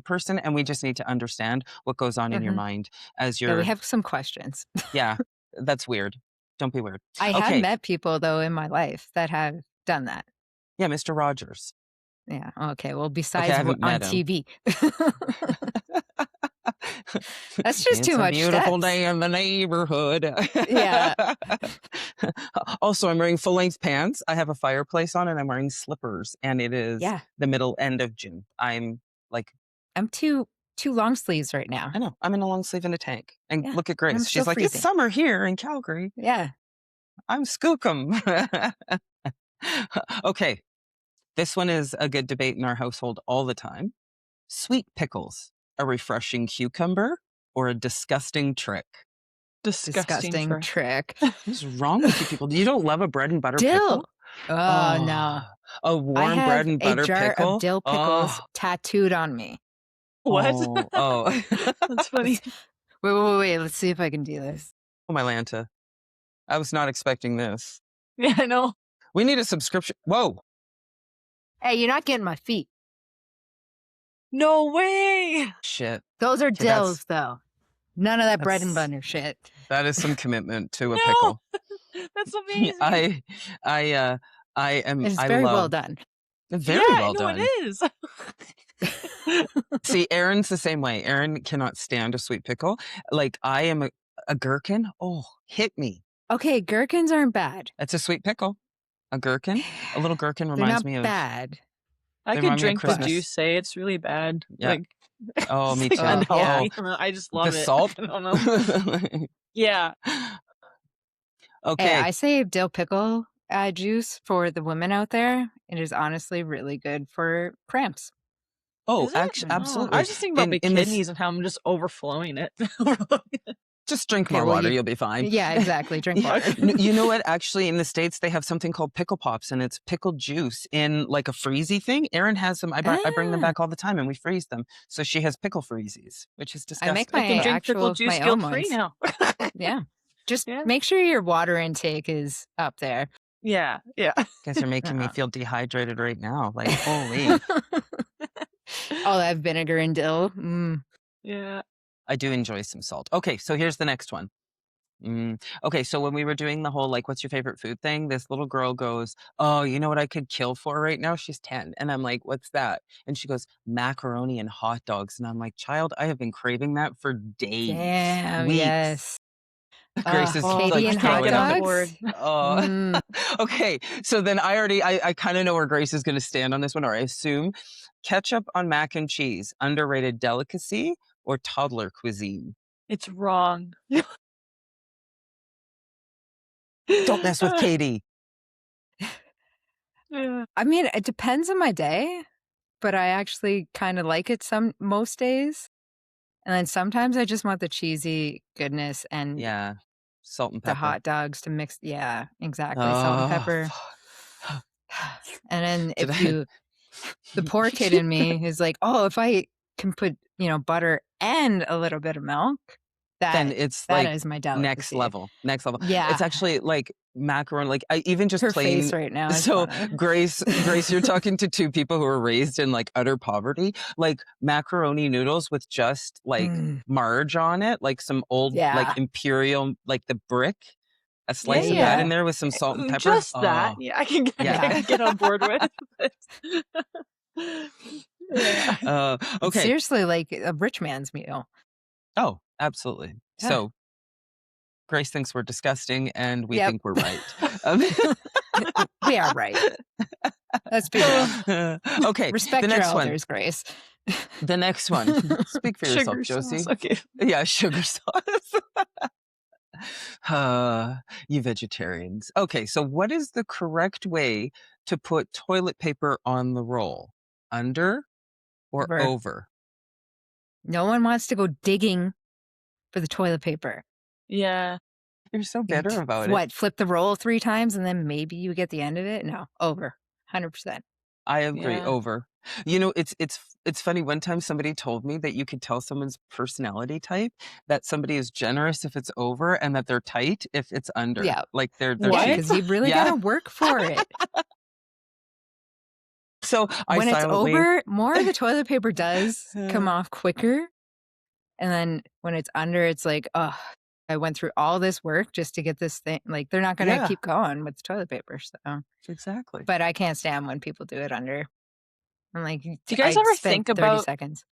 person, and we just need to understand what goes on in your mind as you're... Yeah, we have some questions. Yeah, that's weird. Don't be weird. I have met people, though, in my life that have done that. Yeah, Mr. Rogers. Yeah, okay. Well, besides on TV. That's just too much. It's a beautiful day in the neighborhood. Yeah. Also, I'm wearing full-length pants. I have a fireplace on, and I'm wearing slippers. And it is the middle end of June. I'm two long sleeves right now. I know. I'm in a long sleeve and a tank. And look at Grace. She's like, freezing. It's summer here in Calgary. Yeah. I'm skookum. Okay. This one is a good debate in our household all the time. Sweet pickles. A refreshing cucumber or a disgusting trick? Disgusting trick. What's wrong with you people? You don't love a bread and butter dill. pickle? Oh, no. A warm bread and butter pickle? I have a jar pickle? of dill pickles tattooed on me. What? Oh. That's funny. Wait. Let's see if I can do this. Oh, my Lanta. I was not expecting this. Yeah, I know. We need a subscription. Whoa. Hey, you're not getting my feet. No way. Shit. Those are dills, though. None of that bread and butter shit. That is some commitment to a pickle. That's amazing. I am. It's very well done. Very well done. It is. See, Aaron's the same way. Aaron cannot stand a sweet pickle. Like I am a gherkin. Oh, hit me. Okay, gherkins aren't bad. It's a sweet pickle. A gherkin. A little gherkin reminds me of... bad. I could drink the juice. Say it's really bad. Yeah. Like, oh, me too. Yeah. I just love the it. salt. I don't know. Yeah. Okay. Hey, I say dill pickle juice for the women out there. It is honestly really good for cramps. Oh, actually, absolutely. I was just thinking about my kidneys and how I'm just overflowing it. Just drink Okay, more well, water. You'll be fine. Yeah, exactly. Drink Yeah. water. You know what? Actually, in the States, they have something called pickle pops, and it's pickled juice in like a freezy thing. Erin has them. I bring them Ah, back all the time, and we freeze them. So she has pickle freezies, which is I make I disgusting. can my drink pickle juice my own guilt-free ones. now. Yeah. Just Yeah. make sure your water intake is up there. Yeah. Yeah. Guys, you're making me Uh-uh. feel dehydrated right now. Like, holy. All that vinegar and dill. Mm. Yeah. I do enjoy some salt. Okay, so here's the next one. Okay, so when we were doing the whole, like, what's your favorite food thing, this little girl goes, oh, you know what I could kill for right now? She's 10. And I'm like, what's that? And she goes, macaroni and hot dogs. And I'm like, child, I have been craving that for days, Damn, weeks. yes. Grace is Oh, Katie like and I can't hot get on throwing up. board. dogs. Oh, Mm, okay. So then I kind of know where Grace is going to stand on this one, or I assume ketchup on mac and cheese, underrated delicacy or toddler cuisine. It's wrong. Don't mess with Katie. Yeah. I mean, it depends on my day, but I actually kind of like it most days. And then sometimes I just want the cheesy goodness and Yeah, salt and the pepper. hot dogs to mix. Yeah, exactly. Salt and Oh, pepper. fuck. And then Did if I? the poor kid in me is like, oh, if I can put, butter and a little bit of milk, Then that it's that like is my next delicacy. level. Next level. Yeah. It's actually like macaroni. Like I even just Her plain. face right now is So funny. Grace, you're talking to two people who were raised in like utter poverty. Like macaroni noodles with just like Mm, marge on it, like some old like yeah. imperial, like the brick. A Yeah. slice of that Yeah. in there with some salt and pepper. Just that. Oh, Yeah, I can yeah. get on board with. Yeah. It's Okay. seriously like a rich man's meal. Oh, absolutely. Yeah. So Grace thinks we're disgusting, and we Yep. think we're right. Um, We are right. Let's be real. Okay, Respect the your next one. elders, Grace. The next one. Speak for yourself, Sugar Josie. sauce. Okay. Yeah, sugar sauce. You vegetarians. Okay, so what is the correct way to put toilet paper on the roll? Under or Over. over? No one wants to go digging for the toilet paper. Yeah. You're so You bitter about it. What, flip the roll 3 times and then maybe you get the end of it? No, over. 100%. I agree. Yeah. Over. You know, it's funny. One time somebody told me that you could tell someone's personality type, that somebody is generous if it's over and that they're tight if it's under. Yeah. Like they're Yeah, What? because you really Yeah. got to work for it. So I When it's silently over, more of the toilet paper does come off quicker. And then when it's under, it's like, oh, I went through all this work just to get this thing. Like, they're not going to Yeah. keep going with the toilet paper. So, Exactly. but I can't stand when people do it under. I'm like, Do you guys I ever spent think 30 about seconds.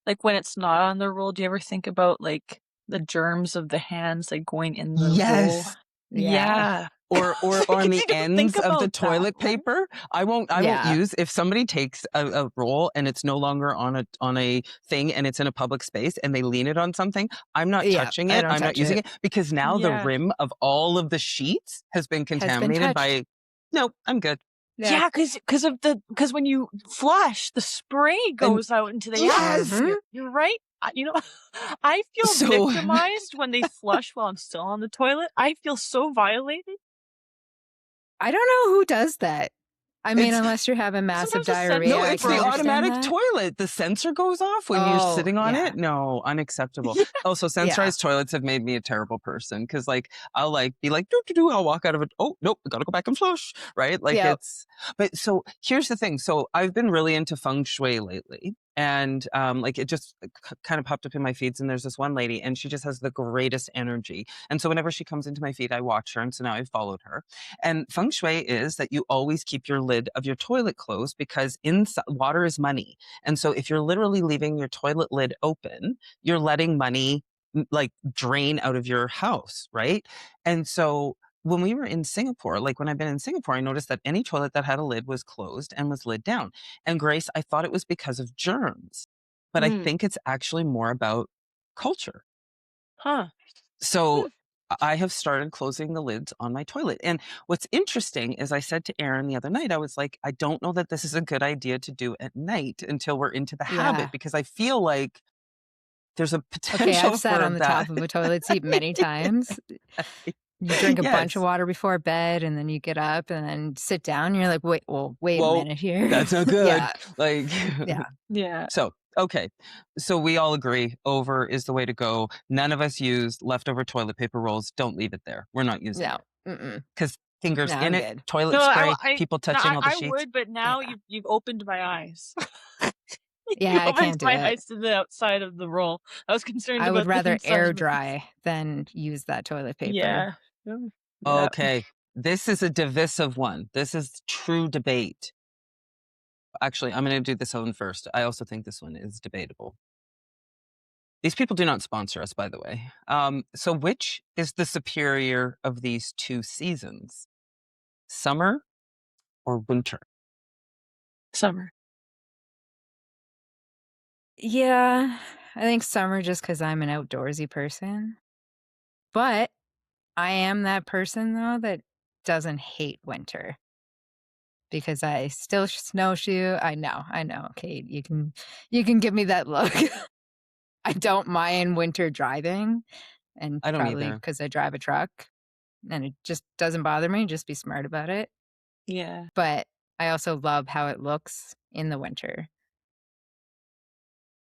like when it's not on the roll? Do you ever think about like the germs of the hands like going in the roll? Yes. Yeah. Or on the You don't ends think of the about that, toilet right? paper. I won't Yeah. use if somebody takes a roll and it's no longer on a thing and it's in a public space and they lean it on something. I'm not Yeah, touching I it. don't I'm not touch using it. it because now the Yeah. rim of all of the sheets has been Has been contaminated touched. by. Nope, I'm good. Yeah, because when you flush, the spray goes out into the Yes! atmosphere. You're right. I feel So- victimized when they flush while I'm still on the toilet. I feel so violated. I don't know who does that. I mean, It's- unless you're having massive Sometimes the diarrhea. No, Yeah, it's I can the understand automatic that. toilet. The sensor goes off when you're Oh, sitting on yeah. it. No, unacceptable. Yeah. Also, sensorized toilets have made me a terrible person because, like, I'll be like, do. I'll walk out of it. Oh, nope, I gotta go back and flush. Right? Like Yep. But so here's the thing. So I've been really into feng shui lately. And like it just kind of popped up in my feeds, and there's this one lady, and she just has the greatest energy. And so whenever she comes into my feed, I watch her, and so now I've followed her. And feng shui is that you always keep your lid of your toilet closed because water is money. And so if you're literally leaving your toilet lid open, you're letting money like drain out of your house, right? And so when we were in Singapore, like when I've been in Singapore, I noticed that any toilet that had a lid was closed and was lid down. And Grace, I thought it was because of germs, but I think it's actually more about culture. Huh. So I have started closing the lids on my toilet. And what's interesting is I said to Erin the other night, I was like, I don't know that this is a good idea to do at night until we're into the Yeah. habit, because I feel like there's a Okay, potential I've sat for on the that. top of a toilet seat many times. You drink a bunch of Yes. water before bed, and then you get up and then sit down, and you're like, wait a Whoa, minute here." that's not good. Yeah, Like, yeah. Yeah. so, okay. So we all agree over is the way to go. None of us use leftover toilet paper rolls. Don't leave it there. We're not using No, it mm-mm. because fingers No, in I'm it, good. No, toilet spray, people no, touching all the I sheets. would, but now Yeah. you've opened my eyes. You Yeah, I opened can't do my it. eyes to the outside of the roll. I was concerned I would about the rather inside air of it. dry than use that toilet paper. Yeah. Yeah. Okay. This is a divisive one. This is true debate. Actually, I'm going to do this one first. I also think this one is debatable. These people do not sponsor us, by the way. So, which is the superior of these two seasons? Summer or winter? Summer. Yeah, I think summer just because I'm an outdoorsy person. But I am that person, though, that doesn't hate winter because I still snowshoe. I know, Kate, you can give me that look. I don't mind winter driving, and I don't probably either. because I drive a truck, and it just doesn't bother me, just be smart about it. Yeah. But I also love how it looks in the winter.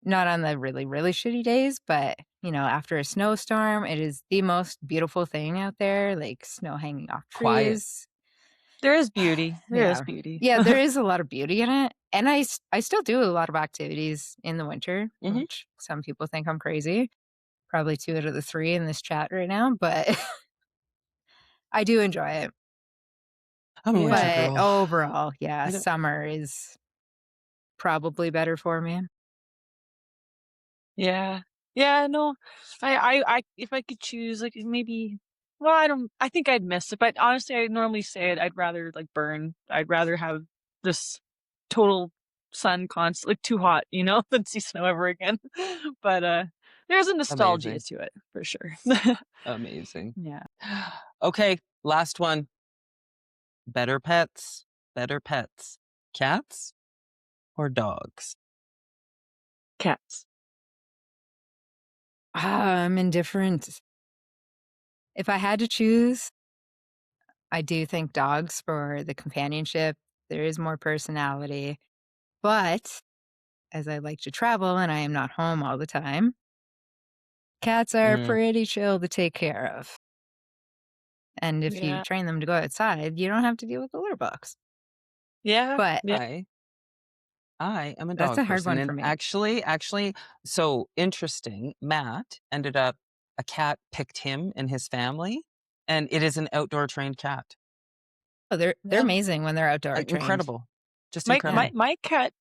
Not on the really, really shitty days, but, after a snowstorm, it is the most beautiful thing out there, like snow hanging off Quiet. trees. There is beauty. There is Yeah. beauty. Yeah, there is a lot of beauty in it, and I still do a lot of activities in the winter, Hmm. which some people think I'm crazy. Probably 2 out of the 3 in this chat right now, but I do enjoy it. I'm a winter Yeah. But girl. overall, yeah, I don't. summer is probably better for me. Yeah. Yeah, no. If I could choose, like, maybe, well, I think I'd miss it, but honestly, I normally say I'd rather, like, burn. I'd rather have this total sun constant, like, too hot, than see snow ever again. But, there's a nostalgia Amazing. to it, for sure. Amazing. Yeah. Okay, last one. Better pets. Better pets. Cats or dogs? Cats. I'm indifferent. If I had to choose, I do think dogs for the companionship. There is more personality. But as I like to travel and I am not home all the time, cats are Mm, pretty chill to take care of. And if you Yeah. train them to go outside, you don't have to deal with the litter box. Yeah. But Yeah. I am a that's dog a hard person, one and for me. actually, so interesting. Matt ended up a cat picked him and his family, and it is an outdoor trained cat. Oh, they're Yeah. amazing when they're outdoor trained. Incredible, just My Yeah. my incredible. my cat,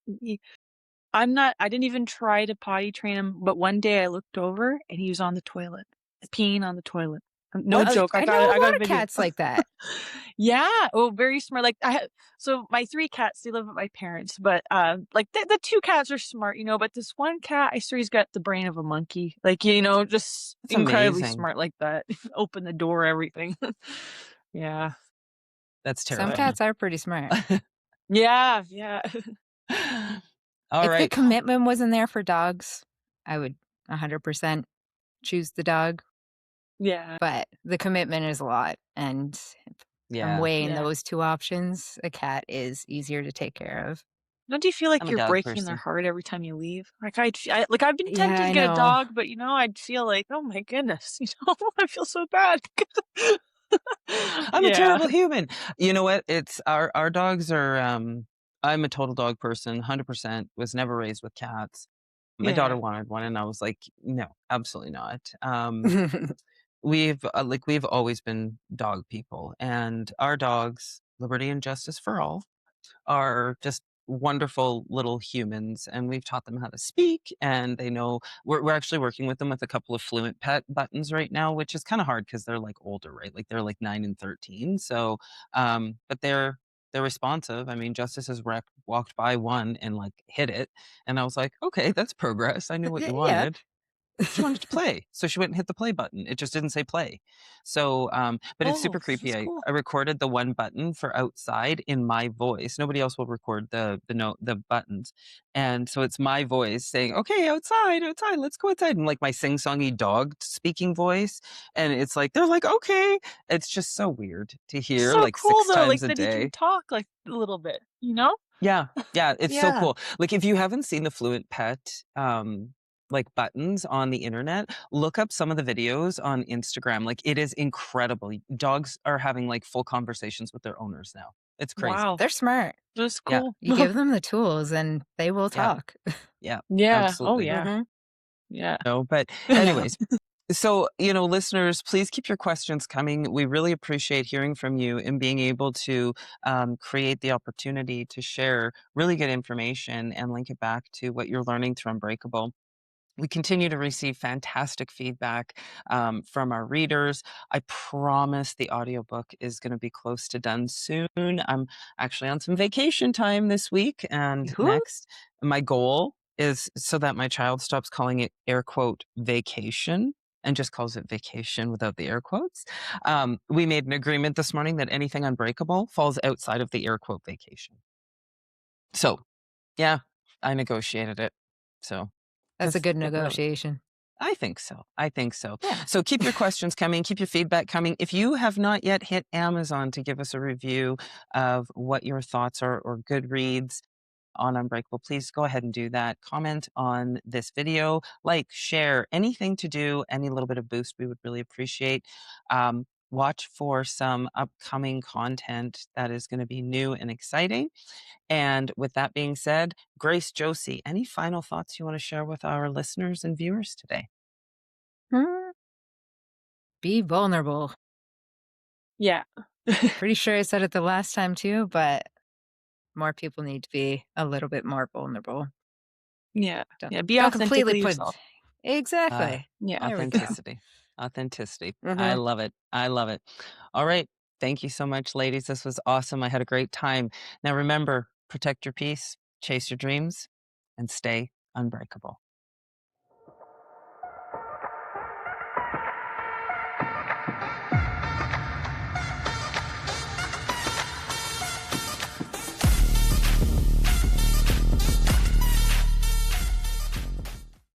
I didn't even try to potty train him, but one day I looked over and he was on the toilet, peeing on the toilet. No What? joke. I know a I got lot a of video. cats like that. Yeah. Oh, very smart. Like, so my 3 cats, they live with my parents, but, like, the 2 cats are smart, but this one cat, I swear he's got the brain of a monkey. Like, just That's incredibly amazing. smart like that. Open the door, everything. Yeah. That's Some But terrifying. cats are pretty smart. yeah, yeah. All If the right. commitment wasn't there for dogs, I would 100% choose the dog, Yeah. but the commitment is a lot, and if I'm Yeah, weighing Yeah. those 2 options, a cat is easier to take care of. Don't you feel like I'm a you're dog breaking their person. heart every time you leave? Like, like, I've been Yeah, tempted to I get a know. dog, but, I'd feel like, "Oh my goodness," I feel so bad. I'm a Yeah. terrible human. You know what? It's our dogs are. I'm a total dog person. 100%. Was never raised with cats. My daughter Yeah. wanted one, and I was like, no, absolutely not. We've always been dog people, and our dogs, Liberty and Justice for All, are just wonderful little humans, and we've taught them how to speak, and they know we're actually working with them with a couple of fluent pet buttons right now, which is kind of hard because they're like older, right? Like they're like 9 and 13. So but they're responsive. I mean, Justice has walked by one and like hit it, and I was like, okay, that's progress. I knew what you Yeah, wanted. She wanted to play, so she went and hit the play button. It just didn't say play. So, but it's super Oh, creepy. that's I cool. I recorded the one button for outside in my voice. Nobody else will record the buttons, and so it's my voice saying, "Okay, outside, outside, let's go outside," and like my sing-songy dog speaking voice, and it's like they're like, "Okay." It's just so weird to hear So like cool 6 though, times like a that he can day. talk like a little bit, you know? Yeah, yeah, it's so Yeah. cool. Like, if you haven't seen the Fluent Pet, like, buttons on the internet, look up some of the videos on Instagram. Like, it is incredible. Dogs are having, like, full conversations with their owners now. It's crazy. Wow, They're smart. that's Yeah, cool. You give them the tools and they will yeah, talk. yeah, Yeah. Oh absolutely. yeah. Mhm. Yeah. No, but Yeah. anyways, so, listeners, please keep your questions coming. We really appreciate hearing from you and being able to create the opportunity to share really good information and link it back to what you're learning through Unbreakable. We continue to receive fantastic feedback from our readers. I promise the audiobook is going to be close to done soon. I'm actually on some vacation time this week and Yoo-hoo. next. My goal is so that my child stops calling it air quote vacation and just calls it vacation without the air quotes. We made an agreement this morning that anything unbreakable falls outside of the air quote vacation. So, yeah, I negotiated it. So, That's a good that's where negotiation. I think so. I think so. Yeah. So keep your questions coming, keep your feedback coming. If you have not yet hit Amazon to give us a review of what your thoughts are or good reads on Unbreakable, please go ahead and do that. Comment on this video, like, share, anything to do, any little bit of boost, we would really appreciate. Watch for some upcoming content that is going to be new and exciting. And with that being said, Grace, Josie, any final thoughts you want to share with our listeners and viewers today? Hmm. Be vulnerable. Yeah. Pretty sure I said it the last time too, but more people need to be a little bit more vulnerable. Yeah. Don't Yeah. Be don't completely authentically put yourself. Uh, exactly. Yeah. There we go. authenticity. Authenticity. I Mhm. love it. I love it. All right. Thank you so much, ladies. This was awesome. I had a great time. Now remember, protect your peace, chase your dreams, and stay unbreakable.